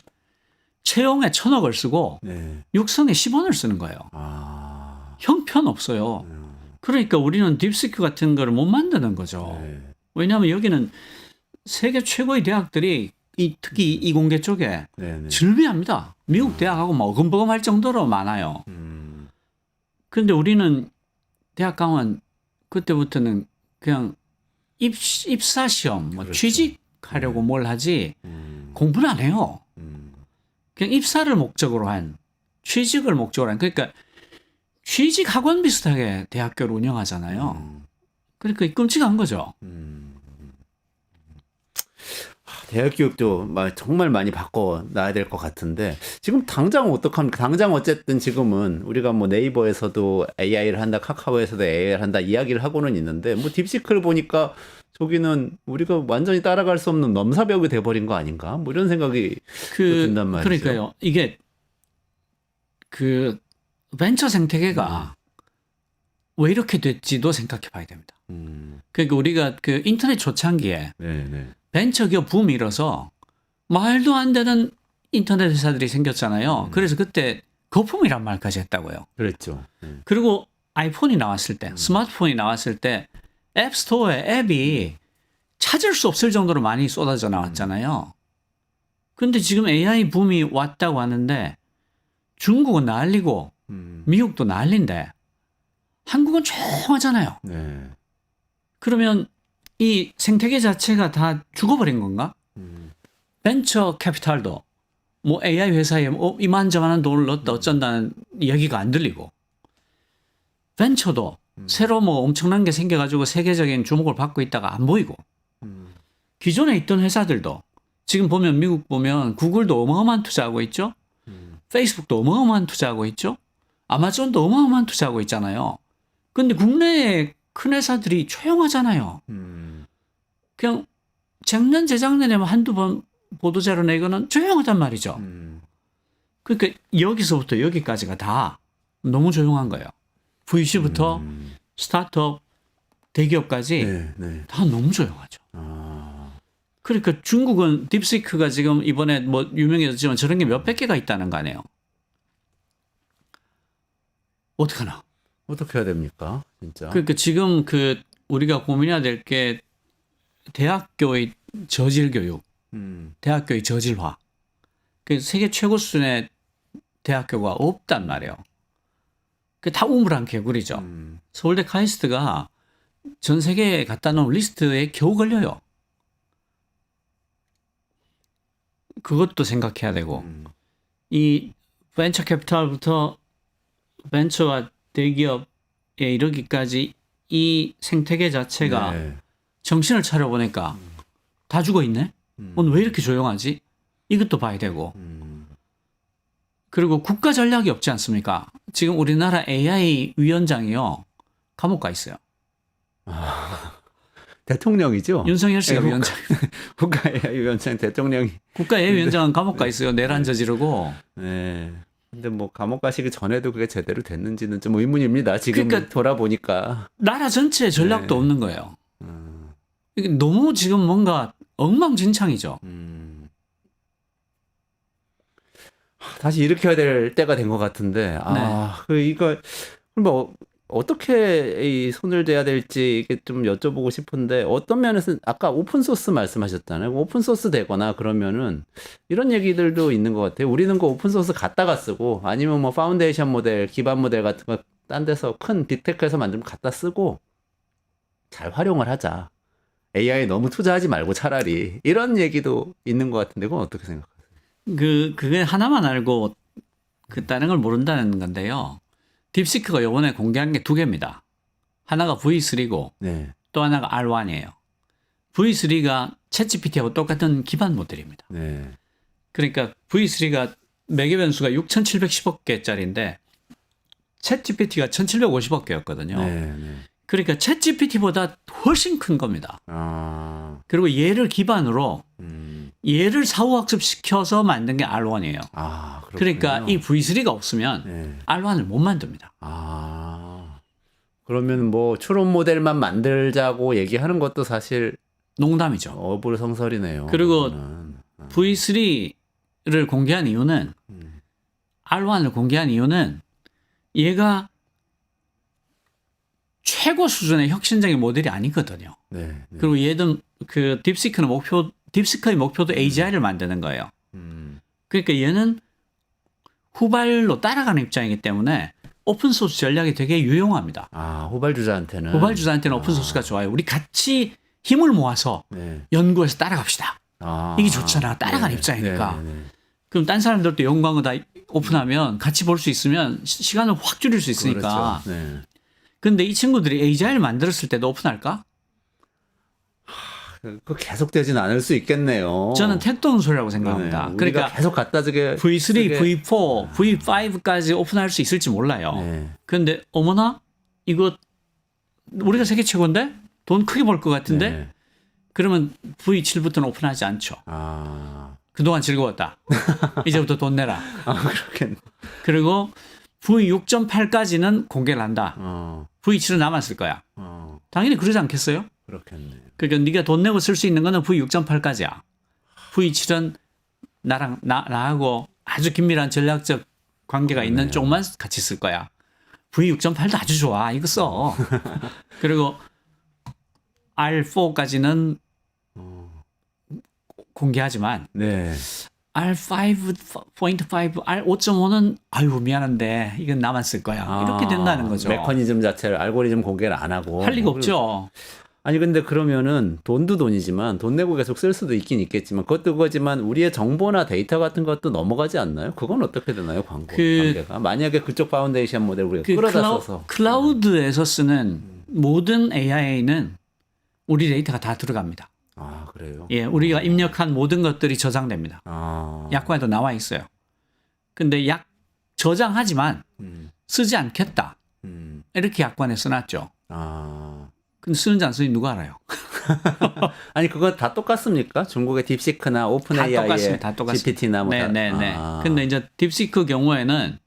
채용에 1,000억을 쓰고 네. 육성에 10원을 쓰는 거예요. 아. 형편없어요. 그러니까 우리는 딥시크 같은 걸 못 만드는 거죠. 네. 왜냐하면 여기는 세계 최고의 대학들이 특히 이공계 쪽에 네네. 즐비합니다. 미국 대학하고 뭐 어금버금할 정도로 많아요. 그런데 우리는 대학 가면 그때부터는 그냥 입사 시험, 뭐 그렇죠. 취직하려고 뭘 하지 공부는 안 해요. 그냥 입사를 목적으로 한, 취직을 목적으로 한. 그러니까 취직 학원 비슷하게 대학교를 운영하잖아요. 그러니까 끔찍한 거죠. 대학 교육도 정말 많이 바꿔놔야 될 것 같은데 지금 당장 어떡합니까? 당장 어쨌든 지금은 우리가 뭐 네이버에서도 AI를 한다, 카카오에서도 AI를 한다 이야기를 하고는 있는데 뭐 딥시크를 보니까 저기는 우리가 완전히 따라갈 수 없는 넘사벽이 돼버린 거 아닌가? 뭐 이런 생각이 든단 말이죠. 그러니까요. 이게 그 벤처 생태계가 왜 이렇게 됐지도 생각해 봐야 됩니다. 그러니까 우리가 그 인터넷 초창기에 네네. 벤처기업 붐이 일어서 말도 안 되는 인터넷 회사들이 생겼잖아요. 그래서 그때 거품이란 말까지 했다고요. 그랬죠. 그리고 아이폰이 나왔을 때, 스마트폰이 나왔을 때 앱스토어에 앱이 찾을 수 없을 정도로 많이 쏟아져 나왔잖아요. 근데 지금 AI 붐이 왔다고 하는데 중국은 난리고 미국도 난리인데 한국은 조용하잖아요. 네. 그러면 이 생태계 자체가 다 죽어버린 건가? 벤처 캐피탈도 뭐 AI 회사에 이만저만한 돈을 넣었다 어쩐다는 이야기가 안 들리고 벤처도 새로 뭐 엄청난 게 생겨가지고 세계적인 주목을 받고 있다가 안 보이고 기존에 있던 회사들도 지금 보면 미국 보면 구글도 어마어마한 투자하고 있죠. 페이스북도 어마어마한 투자하고 있죠. 아마존도 어마어마한 투자하고 있잖아요. 근데 국내에 큰 회사들이 조용하잖아요. 그냥 작년 재작년에 한두 번 보도자료 내거는 조용하단 말이죠. 그러니까 여기서부터 여기까지가 다 너무 조용한 거예요. VC부터 스타트업, 대기업까지 네, 네. 다 너무 조용하죠. 그러니까 중국은 딥시크가 지금 이번에 뭐 유명해졌지만 저런 게 몇백 개가 있다는 거 아니에요. 어떡하나. 어떻게 해야 됩니까? 진짜. 그러니까 지금 그 우리가 고민해야 될 게 대학교의 저질 교육, 대학교의 저질화. 그 세계 최고 수준의 대학교가 없단 말이에요. 그 다 우물한 개구리죠. 서울대 카이스트가 전 세계에 갖다 놓은 리스트에 겨우 걸려요. 그것도 생각해야 되고 이 벤처 캐피탈부터 벤처와 대기업에 이르기까지 이 생태계 자체가 네. 정신을 차려보니까 다 죽어 있네. 오늘 왜 이렇게 조용하지? 이것도 봐야 되고. 그리고 국가 전략이 없지 않습니까? 지금 우리나라 AI 위원장이요. 감옥 가 있어요. 대통령이죠. 윤석열 씨가 네, 위원장. 국가위원장 대통령이. 국가 AI 위원장은 감옥 가 있어요. 내란 저지르고. 네. 근데 뭐 감옥 가시기 전에도 그게 제대로 됐는지는 좀 의문입니다. 지금 그러니까 돌아보니까. 나라 전체에 전략도 네. 없는 거예요. 이게 너무 지금 뭔가 엉망진창이죠. 다시 일으켜야 될 때가 된 것 같은데, 이거, 뭐, 어떻게 이 손을 대야 될지 이게 좀 여쭤보고 싶은데, 어떤 면에서, 아까 오픈소스 말씀하셨잖아요. 오픈소스 되거나 그러면은, 이런 얘기들도 있는 것 같아요. 우리는 그 오픈소스 갖다가 쓰고, 아니면 뭐, 파운데이션 모델, 기반 모델 같은 거, 딴 데서 큰 빅테크에서 만들면 갖다 쓰고, 잘 활용을 하자. AI 너무 투자하지 말고 차라리. 이런 얘기도 있는 것 같은데, 그건 어떻게 생각하세요? 그게 하나만 알고 그 다른 걸 모른다는 건데요. 딥시크가 요번에 공개한 게 두 개입니다. 하나가 V3고 네. 또 하나가 R1이에요. V3가 챗GPT하고 똑같은 기반 모델입니다. 네. 그러니까 V3가 매개 변수가 6,710억 개짜리인데 챗GPT가 1,750억 개였거든요. 네. 네. 그러니까 챗GPT보다 훨씬 큰 겁니다. 그리고 얘를 기반으로 얘를 사후학습시켜서 만든 게 R1이에요. 그렇군요. 그러니까 이 V3가 없으면 네. R1을 못 만듭니다. 그러면 뭐 추론 모델만 만들자고 얘기하는 것도 사실 농담이죠. 어불성설이네요. 그리고 그거는. V3를 공개한 이유는 R1을 공개한 이유는 얘가 최고 수준의 혁신적인 모델이 아니거든요. 네. 네. 그리고 얘는 그 딥시크의 목표도 AGI를 만드는 거예요. 그러니까 얘는 후발로 따라가는 입장이기 때문에 오픈소스 전략이 되게 유용합니다. 후발주자한테는. 후발주자한테는 오픈소스가 좋아요. 우리 같이 힘을 모아서 네. 연구해서 따라갑시다. 이게 좋잖아. 따라가는 네. 입장이니까. 네. 네. 그럼 딴 사람들도 연구한 거 다 오픈하면 같이 볼 수 있으면 시간을 확 줄일 수 있으니까. 그렇죠. 네. 근데 이 친구들이 AGI를 만들었을 때도 오픈할까? 그 계속되진 않을 수 있겠네요. 저는 택도 없는 소리라고 생각합니다. 네. 그러니까 계속 갖다 주게 V3, V4, V5까지 오픈할 수 있을지 몰라요. 네. 그런데 어머나 이거 우리가 세계 최고인데 돈 크게 벌 것 같은데 네. 그러면 V7부터는 오픈하지 않죠. 그동안 즐거웠다. 이제부터 돈 내라. 그렇겠네. 그리고 V6.8까지는 공개를 한다. V7은 남았을 거야. 당연히 그러지 않겠어요? 그렇겠네. 그러니까 네가 돈 내고 쓸 수 있는 거는 V6.8까지야. V7은 나하고 아주 긴밀한 전략적 관계가 있는 쪽만 같이 쓸 거야. V6.8도 아주 좋아. 이거 써. 그리고 R4까지는 공개하지만 네. R5.5, R5.5는 아유 미안한데 이건 나만 쓸 거야. 이렇게 된다는 거죠. 메커니즘 자체를 알고리즘 공개를 안 하고 할 리가 없죠. 아니 근데 그러면은 돈도 돈이지만 돈 내고 계속 쓸 수도 있긴 있겠지만 그것도 그거지만 우리의 정보나 데이터 같은 것도 넘어가지 않나요? 그건 어떻게 되나요? 관계가 만약에 그쪽 파운데이션 모델 우리가 끌어다 써서 클라우드에서 쓰는 모든 AI는 우리 데이터가 다 들어갑니다. 아 그래요? 예, 우리가 입력한 모든 것들이 저장됩니다. 약관에도 나와 있어요. 근데 저장하지만 쓰지 않겠다. 이렇게 약관에 써놨죠. 근데 쓰는지 안 쓰는지 누가 알아요? 아니 그거 다 똑같습니까? 중국의 딥시크나 오픈 AI의 다 똑같습니다. GPT나 뭐 네네네. 근데 이제 딥시크 경우에는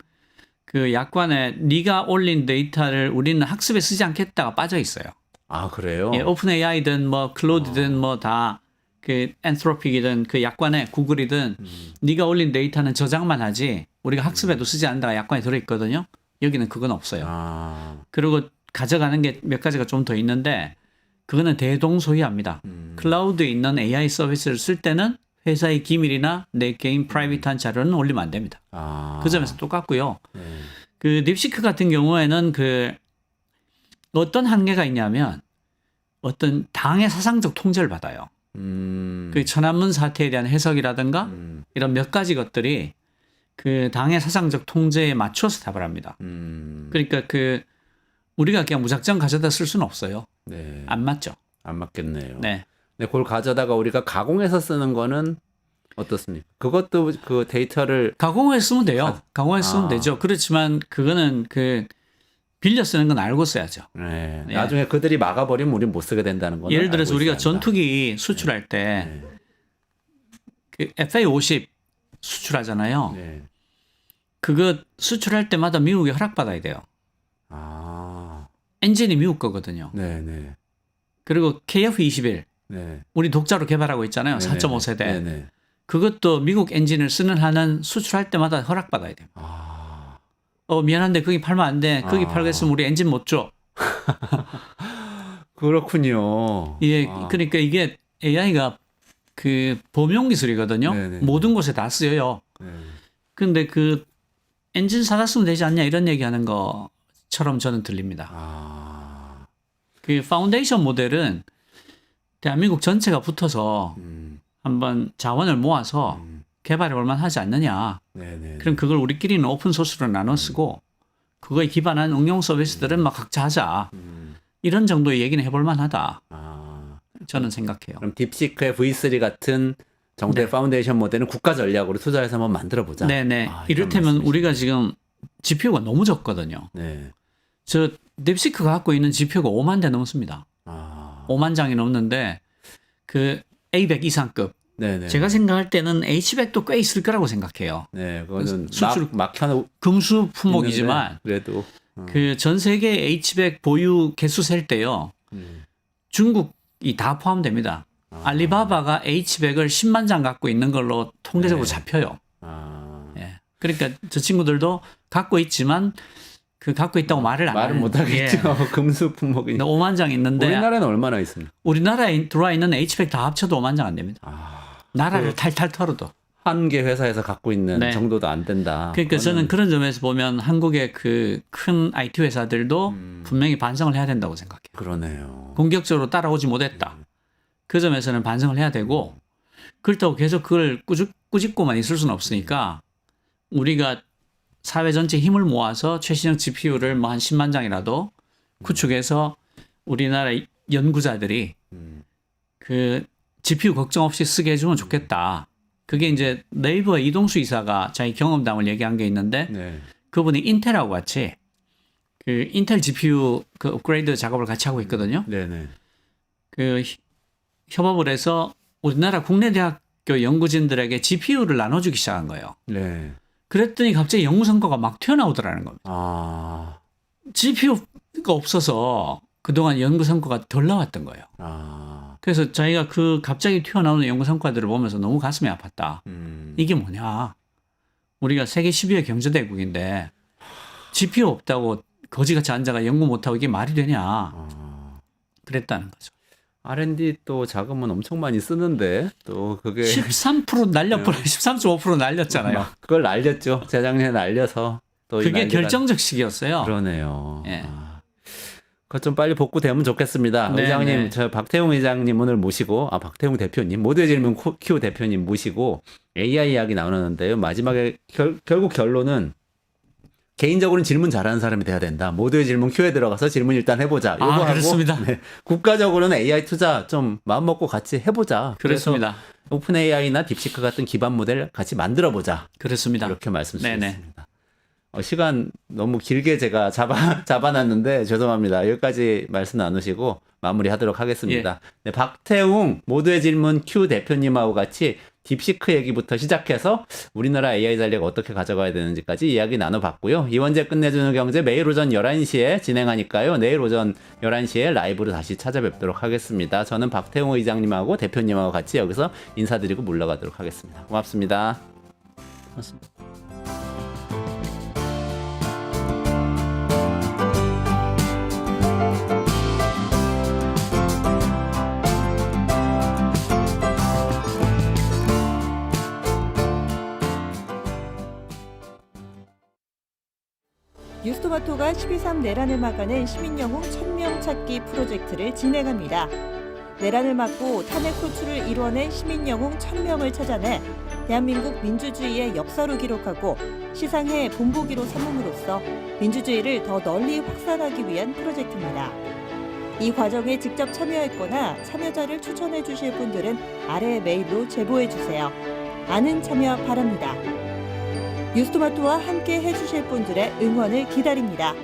그 약관에 네가 올린 데이터를 우리는 학습에 쓰지 않겠다가 빠져 있어요. 아 그래요? 예, 오픈 AI든 뭐 클로드든 뭐 다 그 엔트로픽이든 그 약관에 구글이든 네가 올린 데이터는 저장만 하지 우리가 학습에도 쓰지 않는다가 약관에 들어 있거든요. 여기는 그건 없어요. 그리고 가져가는 게 몇 가지가 좀 더 있는데 그거는 대동소이합니다. 클라우드에 있는 AI 서비스를 쓸 때는 회사의 기밀이나 내 개인 프라이빗한 자료는 올리면 안 됩니다. 그 점에서 똑같고요. 그 딥시크 같은 경우에는 그 어떤 한계가 있냐면 어떤 당의 사상적 통제를 받아요. 그 천안문 사태에 대한 해석이라든가 이런 몇 가지 것들이 그 당의 사상적 통제에 맞춰서 답을 합니다. 그러니까 그 우리가 그냥 무작정 가져다 쓸 수는 없어요. 네. 안 맞죠. 안 맞겠네요. 네. 근데 그걸 가져다가 우리가 가공해서 쓰는 거는 어떻습니까? 그것도 그 데이터를 가공해서 쓰면 돼요. 가공해서 쓰면 아. 되죠. 그렇지만 그거는 그 빌려 쓰는 건 알고 써야죠. 네. 예. 나중에 그들이 막아버리면 우리는 못 쓰게 된다는 건 예를 들어서 알고 우리가 있어야 한다. 전투기 수출할 때 그 FA-50 수출하잖아요. 네. 그거 수출할 때마다 미국에 허락받아야 돼요. 아, 엔진이 미국 거거든요. 네네. 그리고 KF-21 네. 우리 독자로 개발하고 있잖아요. 네네. 4.5 세대. 네네. 그것도 미국 엔진을 쓰는 한은 수출할 때마다 허락받아야 돼요. 미안한데 거기 팔면 안 돼. 거기 팔겠으면 우리 엔진 못 줘. 그렇군요. 예, 그러니까 이게 AI가 그 범용 기술이거든요. 네네. 모든 곳에 다 쓰여요. 네. 근데 그 엔진 사다 쓰면 되지 않냐 이런 얘기하는 것처럼 저는 들립니다. 그 파운데이션 모델은 대한민국 전체가 붙어서 한번 자원을 모아서 개발해 볼 만하지 않느냐. 네네. 그럼 그걸 우리끼리는 오픈 소스로 나눠 쓰고 그거에 기반한 응용 서비스들은 막 각자 하자. 이런 정도의 얘기는 해볼 만하다. 저는 생각해요. 그럼 딥시크의 V3 같은 정도의 파운데이션 모델은 국가 전략으로 투자해서 한번 만들어 보자. 네네. 이를테면 우리가 지금 GPU가 너무 적거든요. 네. 저 딥시크가 갖고 있는 GPU가 5만 대 넘습니다. 5만 장이 넘는데 그 A100 이상급. 네네. 제가 생각할 때는 H100도 꽤 있을 거라고 생각해요. 네, 그거는 수출 막혀 금수 품목이지만 그래도 그 전 세계 H100 보유 개수 셀 때요. 중국이 다 포함됩니다. 알리바바가 H100을 10만 장 갖고 있는 걸로 통계적으로 네. 잡혀요. 예. 그러니까 저 친구들도 갖고 있지만 그 갖고 있다고 말을 안 말은 해요. 못 하겠죠. 금수 품목이. 예. 5만 장 있는데 우리나라에는 얼마나 있습니까? 우리나라에 들어와 있는 H100 다 합쳐도 5만 장 안 됩니다. 나라를 탈탈 털어도. 한 개 회사에서 갖고 있는 네. 정도도 안 된다. 그러니까 저는 그런 점에서 보면 한국의 그 큰 IT 회사들도 분명히 반성을 해야 된다고 생각해요. 그러네요. 공격적으로 따라오지 못했다. 그 점에서는 반성을 해야 되고 그렇다고 계속 그걸 꾸짖고만 있을 수는 없으니까 우리가 사회 전체 힘을 모아서 최신형 GPU를 뭐 한 10만 장이라도 구축해서 우리나라 연구자들이 그 GPU 걱정 없이 쓰게 해주면 좋겠다. 그게 이제 네이버 이동수 이사가 자기 경험담을 얘기한 게 있는데 네. 그분이 인텔하고 같이 그 인텔 GPU 그 업그레이드 작업을 같이 하고 있거든요. 네네. 그 협업을 해서 우리나라 국내 대학교 연구진들에게 GPU를 나눠주기 시작한 거예요. 네. 그랬더니 갑자기 연구 성과가 막 튀어나오더라는 겁니다. GPU가 없어서 그동안 연구 성과가 덜 나왔던 거예요. 그래서 자기가 그 갑자기 튀어나오는 연구 성과들을 보면서 너무 가슴이 아팠다. 이게 뭐냐. 우리가 세계 10위의 경제대국인데 GPU 없다고 거지같이 앉아가 연구 못하고 이게 말이 되냐. 그랬다는 거죠. R&D 또 자금은 엄청 많이 쓰는데 또 그게 13% 날려버려 13.5% 날렸잖아요. 막 그걸 날렸죠. 재작년에 날려서 또 이 그게 난리가- 결정적 시기였어요. 그러네요. 예. 그거 좀 빨리 복구되면 좋겠습니다. 네, 의장님, 네. 저 박태웅 의장님 오늘 모시고, 박태웅 대표님, 모두의 질문 Q 대표님 모시고 AI 이야기 나누는데요. 마지막에 결국 결론은 개인적으로는 질문 잘하는 사람이 돼야 된다. 모두의 질문 Q에 들어가서 질문 일단 해보자. 요거 하고, 그렇습니다. 네, 국가적으로는 AI 투자 좀 마음 먹고 같이 해보자. 그렇습니다. 그래서 오픈 AI나 딥시크 같은 기반 모델 같이 만들어보자. 그렇습니다. 이렇게 말씀드리겠습니다. 네네. 시간 너무 길게 제가 잡아놨는데 죄송합니다. 여기까지 말씀 나누시고 마무리하도록 하겠습니다. 예. 네, 박태웅 모두의 질문 Q 대표님하고 같이 딥시크 얘기부터 시작해서 우리나라 AI 전략 어떻게 가져가야 되는지까지 이야기 나눠봤고요. 이원재 끝내주는 경제 매일 오전 11시에 진행하니까요. 내일 오전 11시에 라이브로 다시 찾아뵙도록 하겠습니다. 저는 박태웅 의장님하고 대표님하고 같이 여기서 인사드리고 물러가도록 하겠습니다. 고맙습니다. 고맙습니다. 뉴스토마토가 12.3 내란을 막아낸 시민영웅 1000명 찾기 프로젝트를 진행합니다. 내란을 막고 탄핵 호출을 이뤄낸 시민영웅 1000명을 찾아내 대한민국 민주주의의 역사로 기록하고 시상해 본보기로 삼음으로써 민주주의를 더 널리 확산하기 위한 프로젝트입니다. 이 과정에 직접 참여했거나 참여자를 추천해 주실 분들은 아래 메일로 제보해 주세요. 많은 참여 바랍니다. 뉴스토마토와 함께 해주실 분들의 응원을 기다립니다.